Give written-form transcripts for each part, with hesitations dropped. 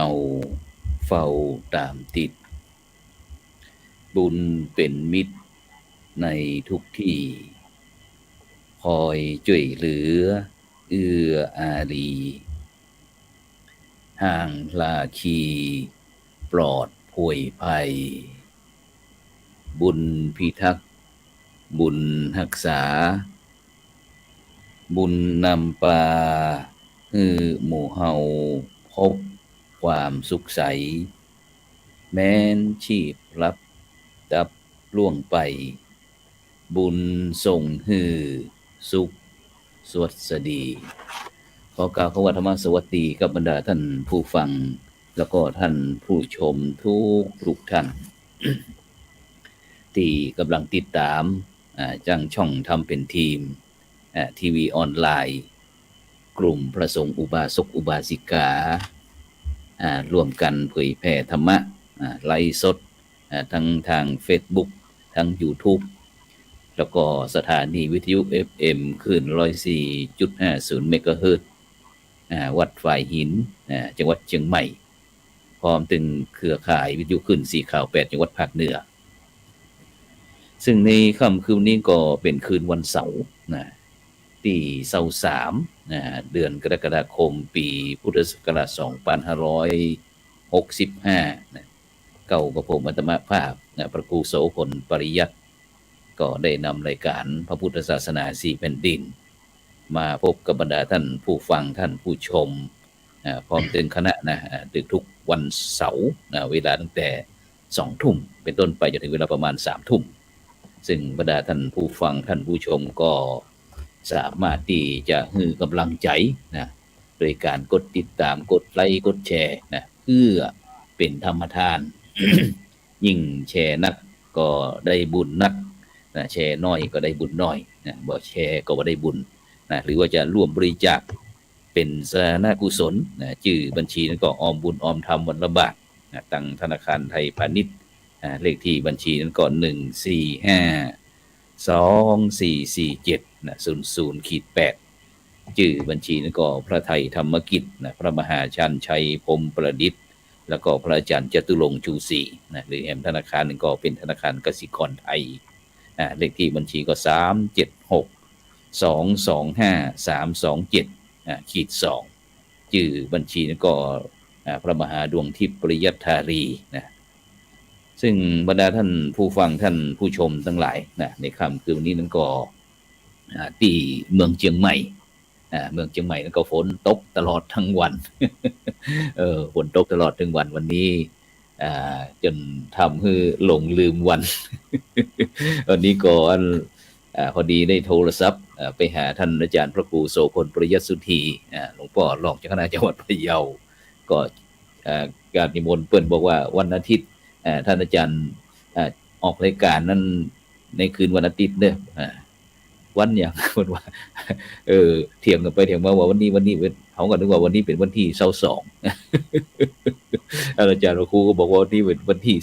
งาเฝ้าตามติดบุญเป็นมิตรในทุกที่คอยช่วยเหลือเอื้ออารีห่างลาคีปลอดโผยภัยบุญพิทักษ์บุญรักษาบุญนำปาฮือหมู่เฮาพบความสุขใสแม้นชีพรับดับล่วงไปบุญส่งฮือสุขสวัสดีขอกล่าวคำว่าธรรมสวัสดีกับบรรดาท่านผู้ฟังแล้วก็ท่านผู้ชมทุกท่าน ที่กำลังติดตามจังช่องทำเป็นทีมทีวีออนไลน์กลุ่มพระสงฆ์อุบาสกอุบาสิการ่วมกันเผยแผ่ธรรมะไลฟ์สดทั้งทาง Facebook ทั้ง YouTube แล้วก็สถานีวิทยุ FM คลื่น 104.50 เมกะเฮิรตซ์วัดฝ่ายหินจังหวัดเชียงใหม่พร้อมถึงเครือข่ายวิทยุคลื่นสีขาว8จังหวัดภาคเหนือซึ่งในค่ำคืนนี้ก็เป็นคืนวันเสาร์ที่23เดือนกรกฎาคมปีพุทธศักราช2565เก่ากับผมอัตมภาพพระครูโสพลปริยัติก็ได้นำรายการพระพุทธศาสนา4แผ่นดินมาพบกับบรรดาท่านผู้ฟังท่านผู้ชมพร้อมถึงคณะทุกวันเสาร์เวลาตั้งแต่ 20:00 นเป็นต้นไปจนถึงเวลาประมาณ 3:00 นซึ่งบรรดาท่านผู้ฟังท่านผู้ชมก็สามารถที่จะให้กำลังใจโดยการกดติดตามกดไลค์กดแชร์เพื่อเป็นธรรมทาน ยิ่งแชร์นักก็ได้บุญนักแชร์น้อยก็ได้บุญน้อยบ่แชร์ก็บ่ได้บุญหรือว่าจะร่วมบริจาคเป็นสาธารณกุศลชื่อบัญชีนั้นก็ออมบุญออมธรรมวันละบาทตั้งธนาคารไทยพาณิชย์เลขที่บัญชีนั้นก็145244700-8ชื่อบัญชีนั้นก็พระไทยธรรมกิจพระมหาชันชัยพรหมประดิษฐ์แล้วก็พระอาจารย์จตุรงค์ชูศรีหรือแอมธนาคารนึงก็เป็นธนาคารกสิกรไทยเลขที่บัญชีก็3762253272-2ชื่อบัญชีนั้นก็พระมหาดวงทิพย์ปริยัตถารีซึ่งบรรดาท่านผู้ฟังท่านผู้ชมทั้งหลายในค่ำคืนนี้นั้นก็ที่เมืองเชียงใหม่เมืองเชียงใหม่นั้นก็ฝนตกตลอดทั้งวัน ฝนตกตลอดทั้งวันวันนี้จนทำให้หลงลืมวัน วันนี้ก็พอดีได้โทรศัพท์ไปหาท่านอาจารย์พระครูโสพลปริยัติสุธีหลวงพ่อรองเจ้าคณะจังหวัดพะเยาก็การนิมนต์เปิ้นบอกว่าวันอาทิตย์ท่านอาจารย์ออกรายการนั้นในคืนวันอาทิตย์เด้อวันอย่างคนว่าเถียงกันไปเถียงมาว่าวันนี้เขาก็นึกว่าวันนี้เป็นวันที่22 อาจารย์ครูก็บอกว่าวันนี้เป็นวันที่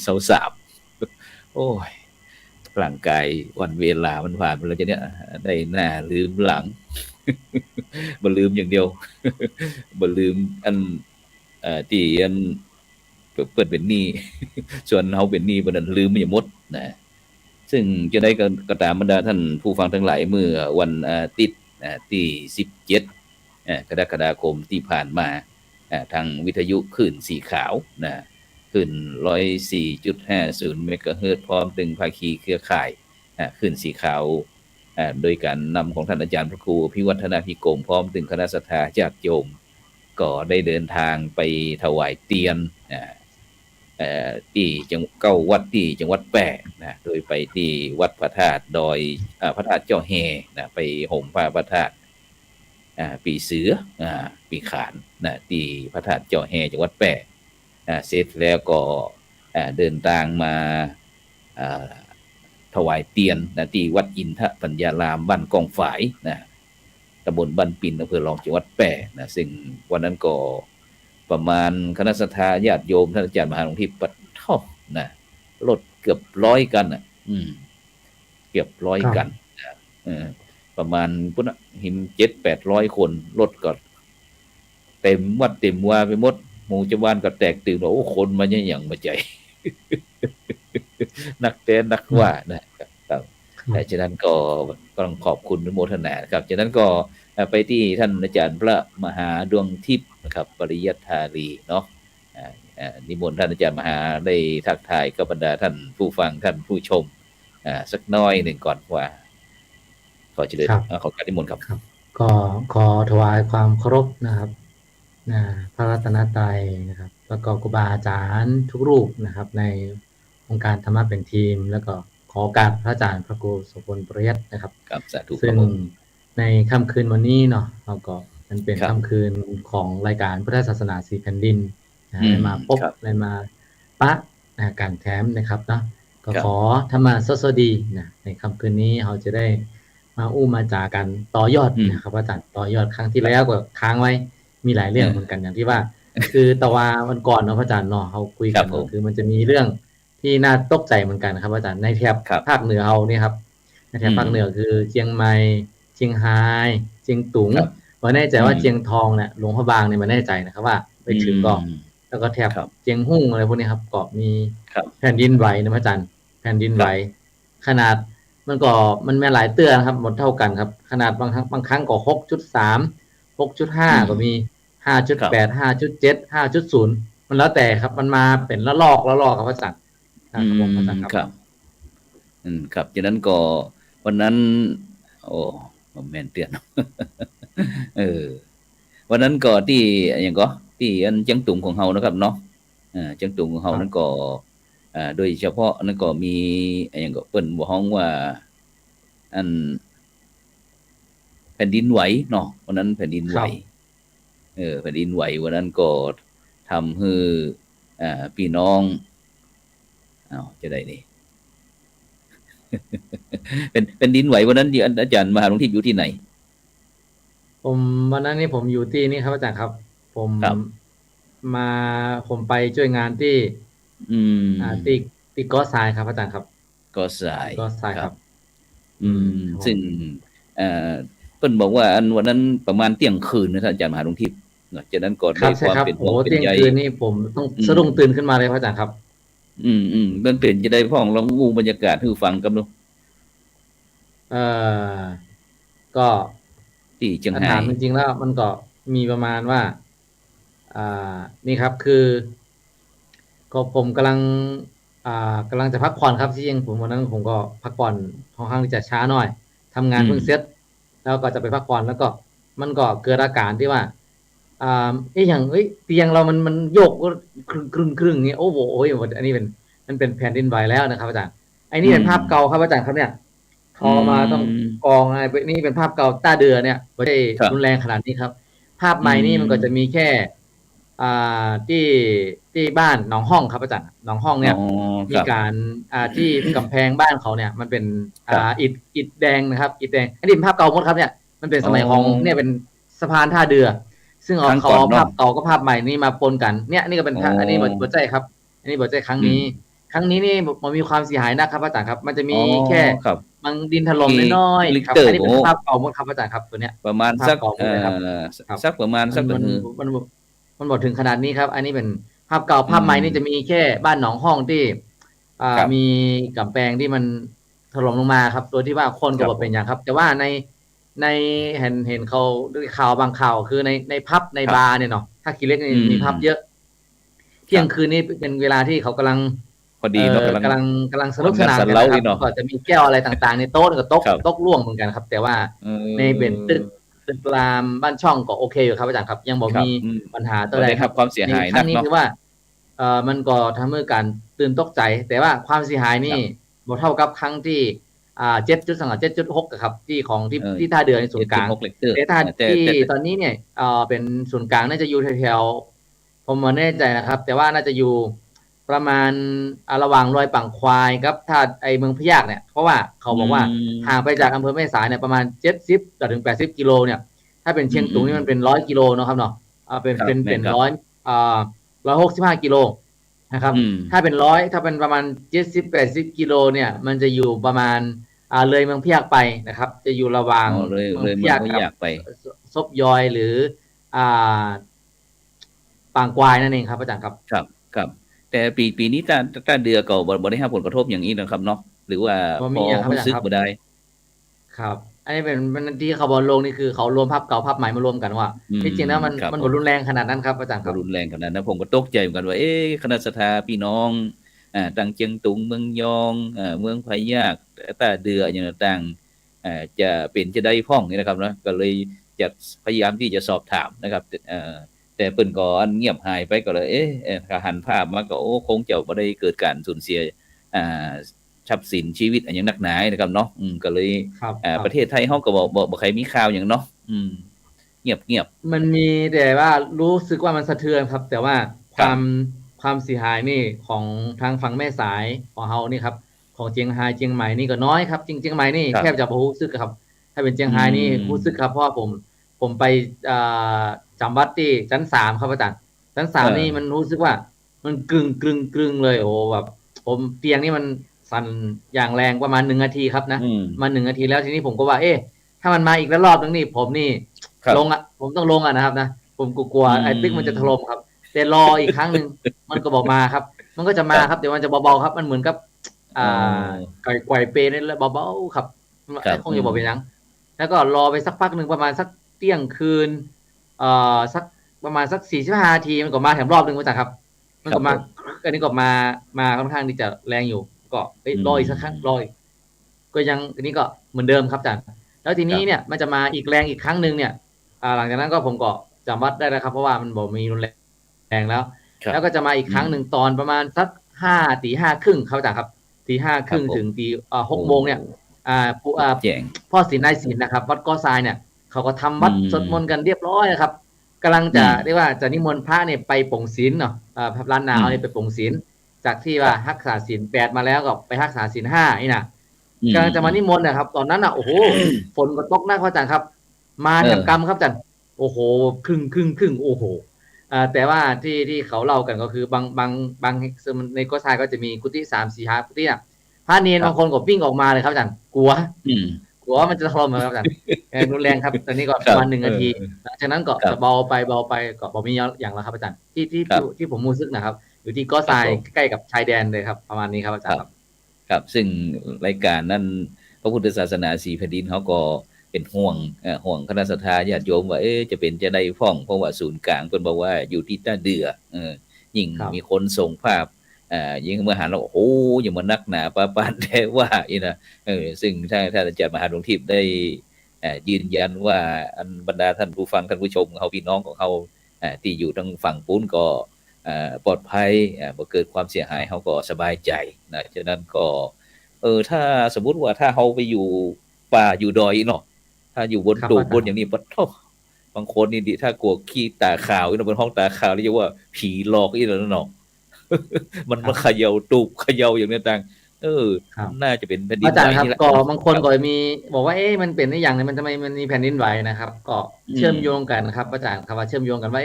23โอ้ยร่างกายวันเวลามันผ่านไปแล้วจะเนี่ยได้หน้าลืมหลัง บ่ลืมอย่างเดียว บ่ลืมอันที่อันเปิดเป็นหนี้ ส่วนเฮาเป็นหนี้บ่นั้นลืมไม่หมดซึ่งจะได้ก็ตามบรรดาท่านผู้ฟังทั้งหลายเมื่อวันอาทิตย์ที่17กรกฎาคมที่ผ่านมาทางวิทยุคลื่นสีขาวคลื่น 104.50 เมกะเฮิรตซ์พร้อมถึงภาคีเครือข่ายคลื่นสีขาวโดยการนำของท่านอาจารย์พระครูพิวัฒนาภิกรมพร้อมถึงคณะศรัทธาญาติโยมก็ได้เดินทางไปถวายเตียนที่จัง9วัดที่จังหวัดแปะโดยไปที่วัดพระธาตุดอยพระธาตุเจ้าแฮไปห่มผ้าพระธาตุปีเสือปีขานที่พระธาตุเจ้าแฮจังหวัดแปะเสร็จแล้วก็เดินทางมาถวายเตียนที่วัดอินทปัญญารามบ้านกองฝายตำบลบ้านปิ่นอำเภอรองจังหวัดแปะซึ่งวันนั้นก็ประมาณคณะศรัทธาญาติโยมท่านอาจารย์มหาหลวงพี่ปัดท่อรถเกือบ100กันเกือบ100กันประมาณพุ่นหิม 7-800 คนรถก็เต็มวัดเต็มวาไปหมด หมู่ชาวบ้านก็แตกตื่นว่าโอ้คนมันยังหยังมาใจ นักเต้นนักว่านะครับแต่ฉะนั้นก็ต้องขอบคุณอนุโมทนานะครับฉะนั้นก็ไปที่ท่านอาจารย์พระมหาดวงทิพย์นะครับปริยัติธารีเนาะนิมนต์ท่านอาจารย์มหาได้ทักทายกับบรรดาท่านผู้ฟังท่านผู้ชมสักน้อยหนึ่งก่อนว่าขอเชิญขอการนิมนต์ครับก็ขอถวายความเคารพนะครับพระรัตนตรัยนะครับแล้วก็ครูบาอาจารย์ทุกรูปนะครับในองค์การธรรมะเป็นทีมแล้วก็ขอการพระอาจารย์พระครูโสพลปริยัตินะครับซึ่งในค่ำคืนวันนี้เนาะเราก็มันเป็นค่ำคืนของรายการพุทธศาสนา4แผ่นดินได้มาพบได้มาปะการแถมนะครับเนาะก็ขอธรรมะสดๆดีนะในค่ำคืนนี้เราจะได้มามาจากันต่อยอดนะครับอาจารย์ต่อยอดครั้งที่แล้วก็ค้างไว้มีหลายเรื่องเหมือนกันอย่างที่ว่าคือตะวันก่อนเนาะพระอาจารย์เนาะเขาคุยกันคือมันจะมีเรื่องที่น่าตกใจเหมือนกันครับอาจารย์ในแถบภาคเหนือเราเนี่ยครับในแถบภาคเหนือคือเชียงใหม่เชียงรายเชียงตุงไม่แน่ใจว่าเชียงทองเนี่ยหลวงพระบางเนี่ยไม่แน่ใจนะครับว่าไปถึงก็แล้วก็แถบเชียงหุ่งอะไรพวกนี้ครับก็มีแผ่นดินไหวนะพระอาจารย์แผ่นดินไหวขนาดมันก็มันมีหลายเตือนครับหมดเท่ากันครับขนาดบางครั้งก็ 6.3 6.5 ก็มี 5.8 5.7 5.0 มันแล้วแต่ครับมันมาเป็นละลอกครับพระอาจารย์ครับผมพระอาจารย์ครับครับฉะนั้นก็วันนั้นโอ้แม่นเตือนวันนั้นก็ที่อย่างก็ที่อันจังตุงของเฮานะครับเนาะจังตุงของเฮานั้นก็โดยเฉพาะนั้นก็มีอย่างก็เปิ้นบ่ฮ้องว่าอันแผ่นดินไหวเนาะวันนั้นแผ่นดินไหวแผ่นดินไหววันนั้นก็ทำให้พี่น้องจะได้นี่ เป็นดินไหววันนั้นอาจารย์มหาหลวงทิพย์อยู่ที่ไหนผมวันนั้นนี่ผมอยู่ที่นี่ครับอาจารย์ครับผมไปช่วยงานที่ที่กอทรายครับอาจารย์ครับกอทรายครับซึ่งเพิ่นบอกว่าวันนั้นประมาณเที่ยงคืนนะท่านอาจารย์มหาหลวงทิพย์จากนั้นก็ได้ความเป็นห่วงเป็นใยเที่ยงคืนนี่ผมต้องสะดุ้งตื่นขึ้นมาเลยพระอาจารย์ครับเรื่องตื่นจะได้พ้องลองงูบรรยากาศให้ฟังกันดูก็ที่เชียงรายถามจริงๆแล้วมันก็มีประมาณว่านี่ครับคือก็ผมกำลังจะพักผ่อนครับที่จริงผมวันนั้นผมก็พักผ่อนค่อนข้างที่จะช้าหน่อยทำงานเพิ่งเสร็จแล้วก็จะไปพักผ่อนแล้วก็มันก็เกิดอาการที่ว่าอย่างเตียงเรามันโยกก็ครึ่งๆนี้โอ้โหอันนี้มันเป็นแผ่นดินไหวแล้วนะครับอาจารย์ไอ้นี่เป็นภาพเก่าครับอาจารย์ครับเนี่ยพอมาต้องกองอะไรนี่เป็นภาพเก่าต้าเดือเนี่ยไม่ได้รุนแรงขนาดนี้ครับภาพใหม่นี่มันก็จะมีแค่ที่บ้านหนองห้องครับอาจารย์หนองห้องเนี่ยมีการที่กำแพงบ้านเขาเนี่ยมันเป็นอิฐแดงนะครับอิฐแดงอันนี้เป็นภาพเก่าหมดครับเนี่ยมันเป็นสมัยของเนี่ยเป็นสะพานท่าเรือซึ่งเขาภาพเก่าก็ภาพใหม่นี่มาปนกันเนี่ยนี่ก็เป็นอันนี้บทใจครับอันนี้บทใจครั้งนี้นี่มันมีความเสียหายนะครับอาจารย์ครับมันจะมีแค่บางดินถล่มน้อยๆครับอันนี้เป็นภาพเก่าหมดครับอาจารย์ครับตัวเนี้ยประมาณสักประมาณสักมันบอกถึงขนาดนี้ครับอันนี้เป็นภาพเก่าภาพใหม่นี่จะมีแค่บ้านหนองห้องที่มีกำแพงที่มันถล่มลงมาครับตัวที่ว่าคนก็บอกเป็นอย่างครับแต่ว่าในเห็นเขาข่าวบางข่าวคือในพับในบาร์เนี่ยเนาะถ้าคิดเล็กมีพับเยอะเที่ยงคืนนี้เป็นเวลาที่เขากำลังพอดีเนาะกำลังสนุกสนานกันนะครับก็จะมีแก้วอะไรต่างๆในโต๊ะก็ตกล่วงเหมือนกันครับแต่ว่าในเป็นตึกรามบ้านช่องก็โอเคอยู่ครับอาจารย์ครับยังบอกมีปัญหาตัวใดครับความเสียหายนักนี้คือว่ามันก็ทำให้การตื่นตกใจแต่ว่าความเสียหายนี่บ่เท่ากับครั้งที่7.6 ครับที่ของที่ท่าเรือในศูนย์กลางแต่ท่าที่ตอนนี้เนี่ยเป็นศูนย์กลางน่าจะอยู่แถวๆผมไม่แน่ใจนะครับแต่ว่าน่าจะอยู่ประมาณระหว่างรอยปังควายครับถ้าไอเมืองพะยากเนี่ยเพราะว่าเขาบอกว่าห่างไปจากอำเภอแม่สายเนี่ยประมาณ70ถึง80กิโลเนี่ยถ้าเป็นเชียงตุงนี่มันเป็น100กิโลเนาะครับเนาะเป็น165กิโลนะครับถ้าเป็น100ถ้าเป็นประมาณ70-80กิโลเนี่ยมันจะอยู่ประมาณเลยเมืองพะยากไปนะครับจะอยู่ระหว่างเลยเมืองพะยากไปซบยอยหรือ ปางกวายนั่นเองครับอาจารย์ครับครับครับแต่ปีนี้ต้าเดือก็บ่ได้รับผลกระทบอย่างนี้นะครับเนาะหรือว่าบ่พอมีอย่างครับอารู้จารย์ครับสึกบ่ได้ครับอันนี้เป็นที่เขาบอกลงนี่คือเขารวมภาพเก่าภาพใหม่มารวมกันว่าที่จริงแล้วมันบ่ครับผมรุนแรงขนาดนั้นครับอาจารย์ครับบ่รุนแรงขนาดนั้นผมก็ตกใจเหมือนกันว่าคณะศรัทธาพี่น้องตั้งเจียงตุงเมืองยองเมืองพะยากต้าเดืออย่างต่างจะเป็นจะได้พ้องนี่นะครับเนาะก็เลยจะพยายามที่จะสอบถามนะครับแต่เพิ่นก็เงียบหายไปก็เลยถ้าหันภาพมาก็คงจะบ่ได้เกิดการสูญเสียอ่าทรัพย์สินชีวิตอันหยังนักหนานะครับเนาะก็เลยครับครัปบระเทศไทยเฮาก็บ่ใครมีข่าวหยังเนาะเงียบมันมีแต่ว่ารู้สึกว่ามันสะเทือนครับแต่ว่าๆครับความเสียหายนี่ของทางฝั่งแม่สายของเฮานี่ครับของเจียงไฮ้เจียงใหม่นี่ก็น้อยครับเจียงใหม่นี่ครับแทบจะบ่รู้สึกครับถ้าเป็นเจียงอืไฮ้นี่มรู้สึกครับเพราะว่าผมไปอ่าจำวัดที่ชั้น3ครับอาจารย์ชั้น3นี่มันรู้สึกว่ามันกึ่งเลยโอ้แบบผมเตียงนี่มันสั่นอย่างแรงประมาณ1นาทีครับนะอืมมา1นาทีแล้วทีนี้ผมก็ว่าถ้ามันมาอีกแล้วรอบนึงนี่ผมนี่ครับลงอ่ะผมต้องลงอ่ะนะครับนะผมกลัวอืไอ้ตึกมันจะถล่มมครับแต่รออีกครั้งหนึ่งมันก็บอกมาครับมันก็จะคมารับครับแต่มันจะเบาๆครับมันเหมือนกับอ๋ออ่ไกวเปนี่แหละเบาๆครับครับคงจะบอกเป็นหยังแล้วก็รอไปสักพักหนึ่งประมาณสักเที่ยงคืนสักประมาณสัก45นาทีมันก็มาแถมรอบนึงมาจากครับมันก็มาครับผมอันนี้ก็มาค่อนข้างที่จะแรงอยู่ก็อืรออีกสักครั้งรอมอีกก็ยังอันนี้ก็เหมือนเดิมครับอาจารย์แล้วทีนี้เนี่ยครับมันจะมาอีกแรงอีกครั้งหนึ่งเนี่ยหลังจากนั้นก็ผมก็จำวัดได้แล้วครับเพราะว่ามันบอกมีรุนแรงแล้วครับแล้วก็จะมาอีกอืมครั้งหนึ่งตอนประมาณสัก5 ตี 5 ครึ่งครับอาจารย์ครับตีห้าครึ่งครับผมถึงตีหโอ้กโมงเนี่ยแจ้งพ่อศิลป์นายศิลป์นะครับวัดก้อทรายเนี่ยเขาก็ทำอืวัดสวดมนต์มกันเรียบร้อยนะครับกำลังจะอืมเรียกว่าจะนิมนต์พระเนี่ยไปปลงศีลเนาะพระล้านนาอืมเขาเนี่ยไปปลงศีลจากที่คว่ารับรักษาศีล8มาแล้วก็ไปรักษาศีล5นี่นะอืกำลังจะมานิมมนต์นะครับตอนนั้นอ่ะโอ้โหฝนก็ตกหน้าเขาจังครับมาเออแถมกรรมครับจันโอ้โหครึ่งโอ้โหแต่ว่าที่เขาเล่ากันก็คือบางในก็ทรายก็จะมีกุฏิ3 4 5กุฏิอ่ะพระเนรบางคนครับก็วิ่งออกมาเลยครับจันกลัวอืมว่ามันจะถล่มครับอาจารย์รุนแรงครับตอนนี้ก็ครับประมาณ1 นาทีหลังจากนั้นก็ครับจะเบาไปก็บอกมีอย่างแล้วครับอาจารย์ครับที่ผมรู้สึกนะครับอยู่ที่ก็ทรายครับผมใกล้กับชายแดนเลยครับประมาณนี้ครับอาจารย์ครับ ครับครับซึ่งรายการนั้นพระพุทธศาสนาสีแผ่นดินเขาก็เป็นห่วงคณะสัตยาญาติโยมว่าจะเป็นจะได้ฟ้องเพราะว่าศูนย์กลางเพิ่นบอกว่าอยู่ที่ต้าเดือยิ่งครับมีคนส่งภาพยิ่งเมื่อหาเราโอ้โหอย่ามานักหนาปาปานแต่ว่านะซึ่งถ้าอาจารย์มหาหลวงทิพย์ได้ยืนยันว่าอันบรรดาท่านผู้ฟังท่านผู้ชมเขาพี่น้องของเขาที่อยู่ทางฝั่งปุ้นก็ ปลอดภัยบ่เกิดความเสียหายเขาก็สบายใจนะฉะนั้นก็ถ้าสมมุติว่าถ้าเราไปอยู่ป่าอยู่ดอยเนาะถ้าอยู่บนตูบบนครับอาจารย์อย่างนี้ปะโทบางคนนี่ดิถ้ากลัวขี้ตาขาวเนาะบนห้องตาขาวเรียกว่าผีหลอกอีหแล้วเนาะมันมาเขครับย่าตูบเขย่าอย่างนี้ต่างเออครับน่าจะเป็นแผ่นดินอาจารย์ครับไหวนี่แหละก็บางคนครับก็มีบอกว่ามันเป็นได้อย่างนึงมันทำไมมันมีแผ่นดินไหวนะครับก็อืมเชื่อมโยงกันครับอาจารย์ครับว่าเชื่อมโยงกันว่า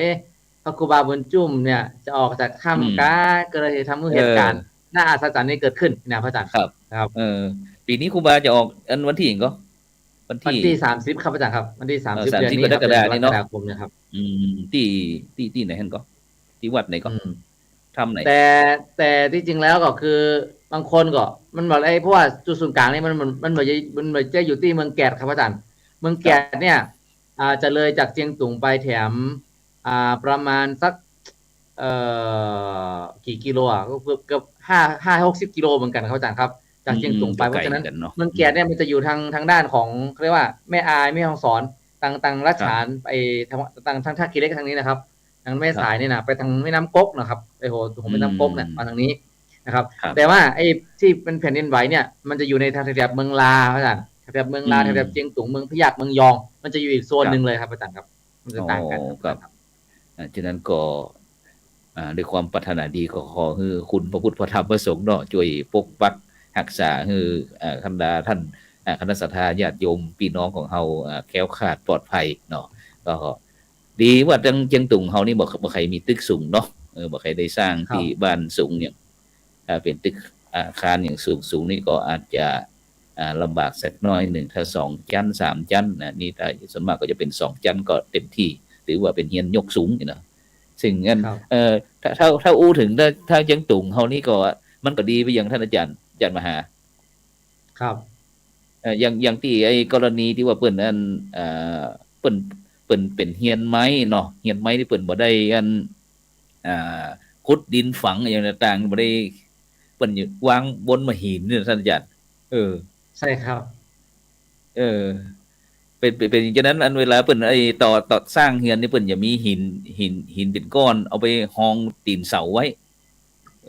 พระครูบาบุญจุ่มเนี่ยจะออกจากอืมถ้ำกาก็เลยทำให้เออเหตุการณ์น่าอัศจรรย์นี้เกิดขึ้นนะพระอาจารย์ครับนะครับ เออปีนี้ครูบาจะออกอันวันที่หยังก็วันที่วันที่30ครับอาจารย์ครับวันที่30เดือน30นี้กรครับเดือนกรกฎาคมนี้เนาะ กฎาคมนะครับอืมที่ไหนหั่นก็ที่วัดไหนก็อืมถ้ำไหนแต่ที่จริงแล้วก็คือบางคนก็มันบอกเพราะว่าจุดศูนย์กลางนี่มันจะอยู่ที่เมืองแกดครับอาจารย์เมืองแกครับดเนี่ยจะเลยจากเจียงตุงไปแถมประมาณสักเอ่กี่กิโลก็เกือบ50-60 กิโลเหมือนกันครับอาจารย์ครับจากเชียงตุงไปก็ไกลเพราะฉะนั้นเหมือนกันเนาะเมืองแกดเนี่ยมันจะอยู่ทางด้านของเขาเรียกว่าแม่อายแม่ฮ่องสอนต่างรัชครับฉานไปทางท่าขี้เหล็กทางนี้นะครับทางแม่ครับสายนี่นะไปทางแม่น้ำก๊กนะครับไปโหผมอืแม่น้ำก๊กเนี่ยมามทางนี้นะครับครับแต่ว่าที่เป็นแผ่นดินไหวเนี่ยมันจะอยู่ในแถบเมืองลาอาจารย์แถบเมืองอืลาแถบเชียงมตุงเมืองพะยากเมืองยองมันจะอยู่อีกโซนครับหนึ่งเลยครับอาจารย์ครับมันจะอ๋อต่างกันครับอาครับจารย์ครับฉะนั้นก็ด้วยความปรารถนาดีก็ขอให้คุณพระพุทธพระธรรมพระสงฆ์เนาะช่วยปกปักรักษาให้บรรดาท่านคณะสัตยาญาติโยมพี่น้องของเฮาแคล้วคลาดปลอดภัยเนาะก็ดีว่าจังเจียงตุงเฮานี่บ่ใครมีตึกสูงเนาะบ่ใครได้สร้างที่ครับบ้านสูงอย่างเป็นตึกอาคารอย่างสูงนี่ก็อาจจะลำบากสักน้อยหนึ่งถ้า2 ชั้น3 ชั้นนี่ถ้าส่วนมากก็จะเป็น2 ชั้นก็เต็มที่ถือว่าเป็นเฮียนยกสูงนะ ซึ่งอันครับถ้าอู้ถึงถ้าเจียงตุงเฮานี่ก็มันก็ดีไปอย่างท่านอาจารย์มหาครับอย่างที่ไอ้กรณีที่ว่าเปิ้นอันเอ่อเปิ้นเป็นเฮียนไม้เนาะเฮียนไม้ที่เปิ้นบ่ได้อันอ่าขุดดินฝังอย่างต่างๆบ่ได้เปิ้นอยู่วางบนมาหินเนี่ยท่านอาจารย์เออใช่ครับเออเป็นฉะนั้นอันเวลาเปิ้นไอ้ต่อสร้างเฮือนนี่เปิ้นจะมีหินเป็นก้อนเอาไปฮองตีนเสาไว้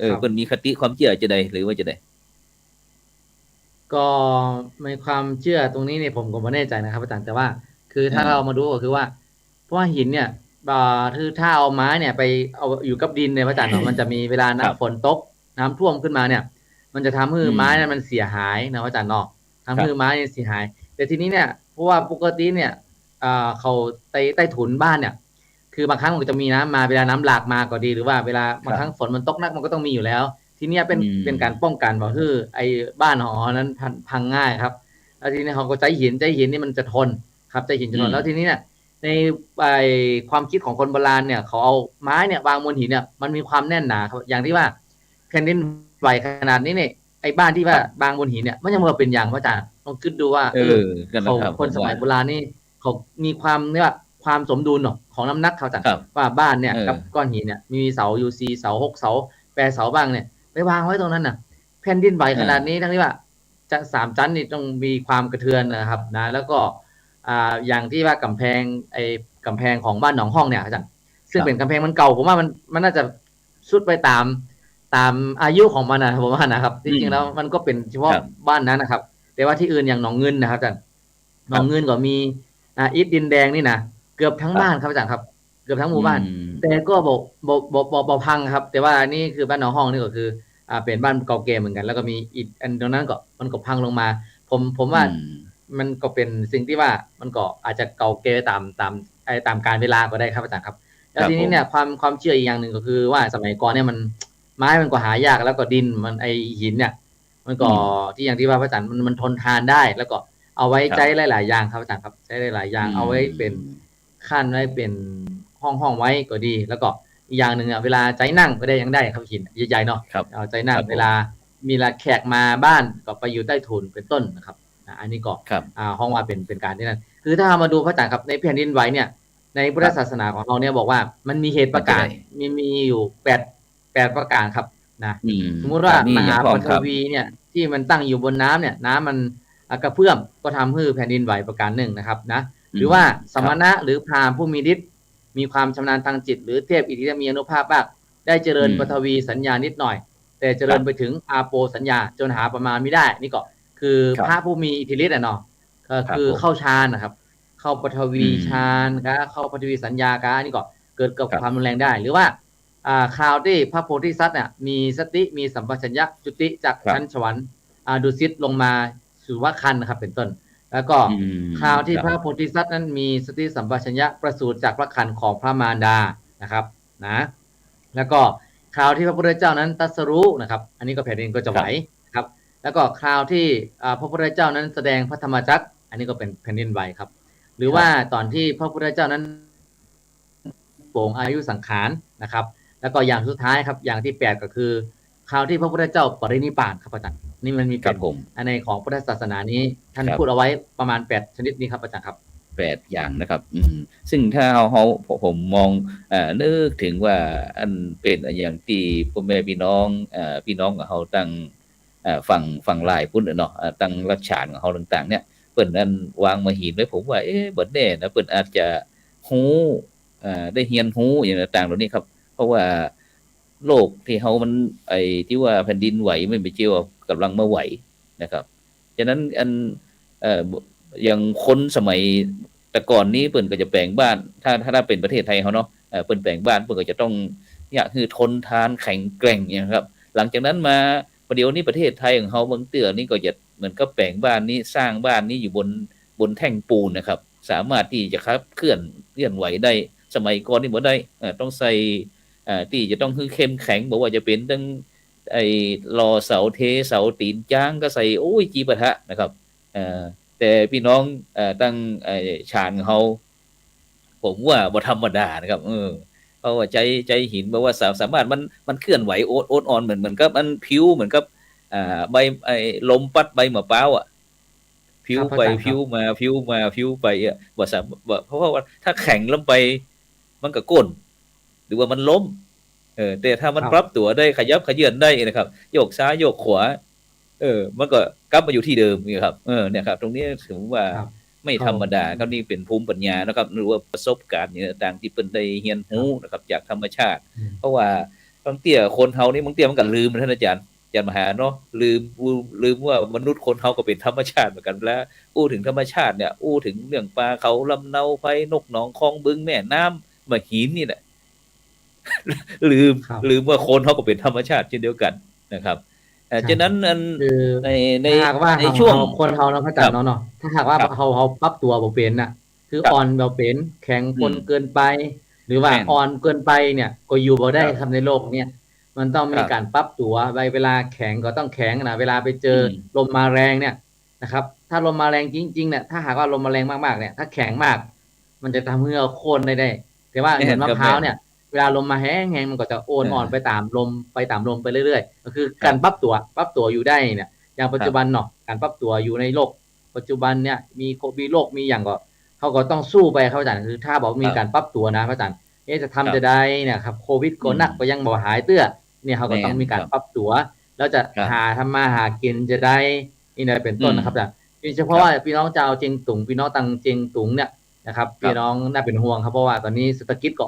ครับเปิ้นมีคติความเชื่อจะใดหรือว่าจะใดก็ในความเชื่อตรงนี้เนี่ยผมก็ไม่แน่ใจนะครับอาจารย์แต่ว่าคือถ้าเราเออมาดูก็คือว่าเพราะว่าหินเนี่ยคือถ้าเอาไม้เนี่ยไปเอาอยู่กับดินเนี่ยพระอาจารย์เนาะมันจะมีเวลาครับน้ำฝนตกน้ำท่วมขึ้นมาเนี่ยมันจะทำให้อืมไม้นั้นมันเสียหายนะพระอาจารย์เนาะทำครับให้ไม้เนี่ยเสียหายแต่ทีนี้เนี่ยเพราะว่าปกติเนี่ยเขาใต้ถุนบ้านเนี่ยคือบางครั้งมันก็จะมีน้ำมาเวลาน้ำหลากมาก็ดีหรือว่าเวลาคบางรับครั้งฝนมันตกหนักมันก็ต้องมีอยู่แล้ว ทีเนี้ยเป็นอืเป็นการมป้องกันว่าคือไอ้บ้านหอนั้นพังง่ายครับแล้วทีนี้เขาก็ใจหินนี่มันจะทนครับใจหินจะอืมทนแล้วทีนี้เนี่ยในไอ้ความคิดของคนโบราณเนี่ยเขาเอาไม้เนี่ยวางบนหินเนี่ยมันมีความแน่นหนาครับอย่างที่ว่าแผ่นดินไหวขนาดนี้เนี่ยไอ้บ้านที่ว่าครับบางบนหินเนี่ยมันยังมาเป็นอย่างพระอาจารย์ลองคิดดูว่าเออก็เขานะครับผมว่าคนสมัยโบราณนี่เขามีความเนี่ยว่าความสมดุลของน้ำหนักเขาจัดครับว่าบ้านเนี่ยเออกับก้อนหินเนี่ยมีเสาอยู่4 เสา 6 เสา8 เสาบ้างเนี่ยไปวางไว้ตรงนั้นน่ะแผ่นดินไหวขนาดนี้ทั้งที่ว่าจะ3 ชั้นนี่ต้องมีความกระเทือนนะครับนะแล้วก็อย่างที่ว่ากำแพงของบ้านหนองห้องเนี่ยอาจารย์คซึ่งรับเป็นกำแพงมันเก่าผมว่ามันน่าจะสุดไปตามอายุของมันนะผมว่านะครับจอืมริงๆแล้วมันก็เป็นเฉพาะครับบ้านนั้นนะครับแต่ว่าที่อื่นอย่างหนองเงินนะครับอาจารย์หนองเงินครับก็มีอิฐดินแดงนี่นะเกือบทั้งบ้านครับครับอาจารย์ครับเกือบทั้งหอืมู่บ้านแต่มก็บอกพังครับแต่ว่านี่คือบ้านหนองห้องนี่ก็คือเป็นบ้านเก่าแก่เหมือนกันแล้วก็มีอิฐอันตรงนั้นก็มันก็พังลงมาผมว่าอืมมันก็เป็นสิ่งที่ว่ามันก็อาจจะเก่าแก่ตามกาลเวลาก็ได้ครับอาจารย์ครับคแล้วทีนี้รับผมเนี่ยความเชื่ออีกอย่างหนึ่งก็คือว่าสมัยก่อนเนี่ยไม้มันก็หายากแล้วก็ดินมันไอหินเนี่ยมันก็อืมที่อย่างที่ว่าพระอาจารย์มันทนทานได้แล้วก็เอาไว้ครับใช้หลายๆอย่างครับอาจารย์ครับใช้หลายๆอย่างอืเอาไว้เป็นมขั้นไว้เป็นห้องไว้ก็ดีแล้วก็อีกอย่างหนึ่งอ่ะเวลาใจนั่งก็ได้ยังได้ครับหินใหญ่ๆเนาะครับเอาใจนั่งเวลาผมมีละแขกมาบ้านก็ไปอยู่ใต้ถุนเป็นต้นนะครับอันนี้ก็ครับห้องว่าเป็นการที่นั่นคือถ้ามาดูพระอาจารย์ครับในแผ่นดินไหวเนี่ยในพุทครับธศาสนาของเราเนี่ยบอกว่ามันมีเหตุประการมันจะได้มีอยู่แปดประการครับนะอืมสมมุติครัว่าบนี่อย่างมหาปพ้องครับฐวีเนี่ยที่มันตั้งอยู่บนน้ำเนี่ยน้ำมันกระเพื่อมก็ทำให้แผ่นดินไหวประการหนึ่งนะครับนะหอืมรือว่าสครับมณะหรือพราหมณ์ผู้มีฤทธิ์มีความชำนาญทางจิตหรือเทพอิทธิฤทธิ์มีอานุภาพมากได้เจริอืมญปฐวีสัญญานิดหน่อยแต่เจครับริญไปถึงอาโปสัญญาจนหาประมาณไม่ได้นี่ก็คือครับพระผู้มีอิทธิฤทธิ์เนาะก็ครับผมคือเข้าฌานนะครับเข้าปฐอืวีฌานมก็เข้าปฐวีสัญญาก็นี่ก็เกิดกับครับความรุนแรงได้หรือว่าคราวที่พระโพธิสัตว์เนี่ยมีสติมีสัมปชัญญะจุติจากครับชั้นสวรรค์ดุสิตลงมาสู่วคันนะครับเป็นต้นแล้วก็อืมคราวที่ครับพระโพธิสัตว์นั้นมีสติสัมปชัญญะประสูติจากพระคันของพระมารดานะครับนะแล้วก็คราวที่พระพุทธเจ้านั้นตรัสรู้นะครับอันนี้ก็แผ่นดินก็จะไหวครับครับแล้วก็คราวที่พระพุทธเจ้านั้นแสดงพระธรรมจักรอันนี้ก็เป็นแผ่นดินไหวครับหรือว่าครับตอนที่พระพุทธเจ้านั้นโปร่งอายุสังขารนะครับแล้วก็อย่างสุดท้ายครับอย่างที่8ก็คือคราวที่พระพุทธเจ้าปรินิพพานครับอาจารย์นี่มันมีเป็นครับผมในของพุทธศาสนานี้ท่านครับพูดเอาไว้ประมาณ8 ชนิดนี้ครับอาจารย์ครับ8อย่างนะครับอืมซึ่งถ้าเราผมมองนึกถึงว่าอันเป็นอย่างที่พ่อแม่พี่น้องของเราตั้งฝั่งลายพุ่นน่ะเนาะตั้งรัชฉานของเราต่างๆเนี่ยเพิ่นนั้นวางมาหินไว้ผมว่าบ่แน่นะเพิ่นอาจจะรู้ได้เรียนรู้อย่างต่างๆเหล่านี้ครับเพราะว่าโลกที่เรามันไอ้ที่ว่าแผ่นดินไหวมันไม่ใช่ว่ากำลังมาไหวนะครับฉะนั้นอันเอ่อ อย่างคนสมัยแต่ก่อนนี้เปิ้นก็จะแปลงบ้านถ้าเป็นประเทศไทยเขาเนาะเปิ้นแปลงบ้านเปิ้นก็จะต้องอยากคือทนทานแข็งแกร่งอย่างครับหลังจากนั้นมาประเดี๋ยวนี้ประเทศไทยของเฮาบางเทื่อนี่ก็จะเหมือนกับแปลงบ้านนี้สร้างบ้านนี้อยู่บนแท่งปูนนะครับสามารถที่จะครับเคลื่อนไหวได้สมัยก่อนนี่บ่ได้ต้องใส่ที่จะต้องคือเข้มแข็งบ่ว่าจะเป็นทั้งไอ้รอเสาเทเสาตีนจ้างก็ใส่โอ้ยจีปะทะนะครับเอ่อ แต่พี่น้องตั้งชาญเขาผมว่าบ่ธรรมดานะครับ เพราะว่าใจหินบอกว่าสามารถมันเคลื่อนไหวโอดอ่อนเหมือนกับมันผิวเหมือนกับใบลมพัดใบมะพร้าวอ่ะผิครับพระวไปอาจารย์ครับผิวไปอ่ะเพราะว่าถ้าแข็งลงไปมันก็ก้นหรือว่ามันล้มแต่ถ้ามันปรับครับตัวได้ขยับเขยื้อนได้นะครับโยกซ้ายโยกขวามันก็กลับมาอยู่ที่เดิมนี่ครับเนี่ยครับตรงนี้ถือว่าครับไม่เขาธรรมดาครับนี่เป็นภูมิปัญญานะครับหรือว่าประสบการณ์อย่างต่างที่เป็นได้เรียนครับรู้นะครับจากธรรมชาติอืมเพราะว่าบางเตี้ยคนเฮานี่บางเตี้ยมันก็ลืมนะท่านอาจารย์มหาเนาะลืมว่ามนุษย์คนเฮาก็เป็นธรรมชาติเหมือนกันแล้วอู้ถึงธรรมชาติเนี่ยอู้ถึงเรื่องปลาเขาลำเนาไพนกหนองคลองบึงแม่น้ำมาหินนี่แหละ ลืมครับว่าคนเขาก็เป็นธรรมชาติเช่นเดียวกันนะครับฉะนั้นใช่ครับคือในในถ้าหากว่าในช่วงคนเฮาเนาะพระอาครับจารย์เนาะถ้าหากว่าครับเฮาปรับตัวบ่เป็นน่ะคือครับอ่อนบ่เป็นแข็งอืมคนเกินไปหรือว่าแม่นอ่อนเกินไปเนี่ยก็อยู่บ่ครับได้ครับในโลกเนี่ยมันต้องครับมีการปรับตัวเวลาแข็งก็ต้องแข็งนะเวลาไปเจออืมลมมาแรงเนี่ยนะครับถ้าลมมาแรงจริงๆเนี่ยถ้าหากว่าลมมาแรงมากๆเนี่ยถ้าแข็งมากมันจะทำให้เราโค่นได้แต่ว่าเหมือนมะแม่นครับแม่นพร้าวเนี่ย เวลาลมมาแห้งๆมันก็จะโอนอ่อนไปเออตามลมไปเรื่อยๆก็คือครับการปรับตัวอยู่ได้เนี่ยอย่างปัจครับจุบันเนาะการปรับตัวอยู่ในโลกปัจจุบันเนี่ยมีโรคมีอย่างก็เขาก็ต้องสู้ไปครับอาจารย์คือถ้าบอกมีการครับปรับตัวนะพระอาจารย์จะครัทำจะบได้เนี่ยครับโควิดอืมก็นักก็ยังบ่หายเตื้อเนี่ยเขาก็แม่ต้องมีนครับการปรับตัวแล้วจะครับทำมาหากินจะได้นี่นะเป็นอืมต้นนะครับอาจารย์โดยเฉคพาะรับว่าพี่น้องชาวเจียงตุงพี่น้องตังเจียงตุงเนี่ยนะครับครับพี่น้องน่าเป็นห่วงครับเพราะว่าตอนนี้เศรษฐกิจก็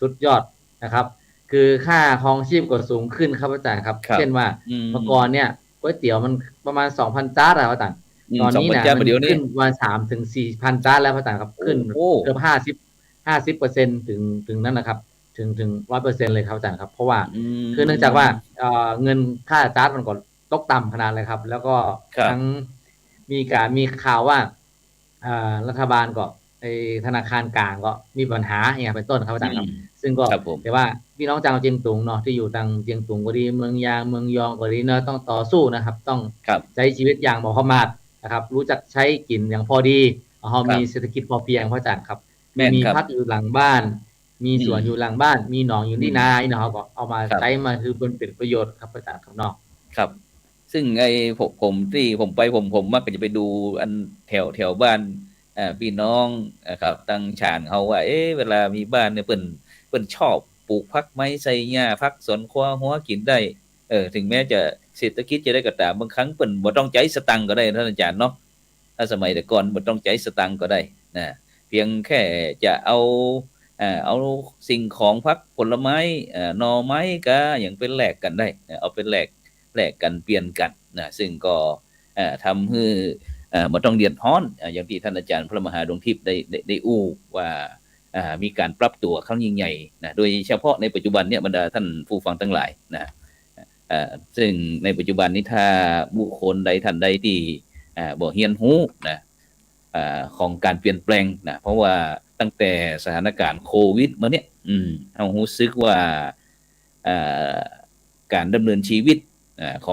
สุดยอด นะครับคือค่าครองชีพก็สูงขึ้นครับอาจารย์ครับครับเช่นว่าอืเมื่อก่อนมเนี่ยก๋วยเตี๋ยวมันประมาณ2,000จานครับอาจารย์ตอนนี้2,000น่ะจานประเดี๋ยวนี้มันขึ้นประมาณ3-4,000จานแล้วครับอาจารย์ครับโอ้ขึ้นโฮเกือบ50%ถึงนั่นนะครับถึง100%เลยครับอาจารย์ครับเพราะว่าอืคือเนื่องจากว่ามเงินค่าจานมันก็ตกต่ำขนาดเลยครับแล้วก็ครับทั้งมีข่าวว่ารัฐบาลก็ไอ้ธนาคารกลางก็มีปัญหาอย่างเงี้ยเป็นต้นครับอาอืมจารย์ครับซึ่งก็ครับผมแต่ว่าพี่น้องชาวเจียงตุงเนาะที่อยู่ทางเจียงตุงก็ดีเมืองยางเมืองยองก็ดีเนาะต้องต่อสู้นะครับต้องครับใช้ชีวิตอย่างบ่ประมาทนะครับรู้จักใช้กินอย่างพอดีเรามีเศรครับษฐกิจพอเพียงพระอาจารย์ครับคือแม่นครับมีพักอยู่หลังบ้านมีอืมสวนอยู่หลังบ้านมีหนองอยู่อืมที่นาเนาะเขาก็เอามาครับ ใช้มาคือมันเป็นประโยชน์ครับพระอาจารย์ครับเนาะครับซึ่งผมที่ผมไปผมมักจะไปดูอันแถวบ้านพี่น้องครับตั้งฉานเขาว่าเวลามีบ้านเนี่ยเปิ้นชอบปลูกผักไม้ใส่หญ้าผักสวนครัวหัวกินได้ถึงแม้จะเศรษฐกิจจะได้ก็ตามบางครั้งเปิ้นบ่ต้องใจสตังค์ก็ได้ท่านอาจารย์เนาะถ้าสมัยแต่ก่อนบ่ต้องใจสตังค์ก็ได้นะเพียงแค่จะเอาสิ่งของผักผลไม้หน่อไม้ก็อย่างเป็นแลกกันได้เอาเป็นแลกกันเปลี่ยนกันนะซึ่งก็ทำให้บ่ต้องเดือดร้อนอย่างที่ท่านอาจารย์พระมหาดวงทิพย์ได้อู้ว่ามีการปรับตัวครั้งยิ่งใหญ่นะโดยเฉพาะในปัจจุบันเนี่ยบรรดาท่านผู้ฟังทั้งหลายนะซึ่งในปัจจุบันนี้ถ้าบุคคลใดท่านใดที่บ่เรียนรู้นะของการเปลี่ยนแปลงนะเพราะว่าตั้งแต่สถานการณ์โควิดมาเนี่ยเรารู้สึกว่าอ่าการดำเนินชีวิตข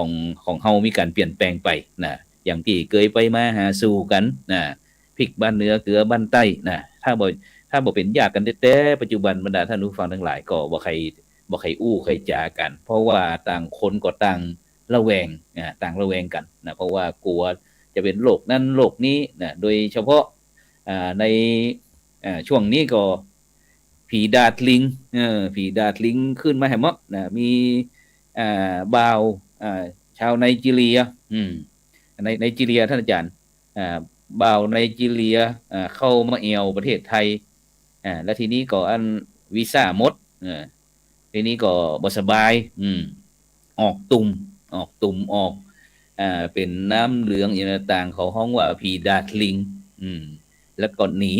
องเฮามีการเปลี่ยนแปลงไปนะอย่างที่เคยไปมาหาสู่กันนะพริกบ้านเหนือเกลือบ้านใต้นะถ้าบ่เป็นญาติกันแท้ๆปัจจุบันบรรดาท่านผู้ฟังทั้งหลายก็บ่ใครอู้ใครจากันเพราะว่าต่างคนก็ต่างระแวงต่างระแวงกันนะเพราะว่ากลัวจะเป็นโรคนั้นโรคนี้นะโดยเฉพาะในช่วงนี้ก็ผีดาดลิงผีดาดลิงขึ้นมาให้หมดนะมีบ่าวชาวไนจีเรียในไนจีเรียท่านอาจารย์บ่าวไนจีเรียเข้ามาเอวประเทศไทยแล้วทีนี้ก็อันวีซ่าหมดทีนี้ก็บ่สบายออกตุ่มออกเป็นน้ำเหลืองอย่างต่างเขาห้องว่าผีดาดลิงแล้วก็หนี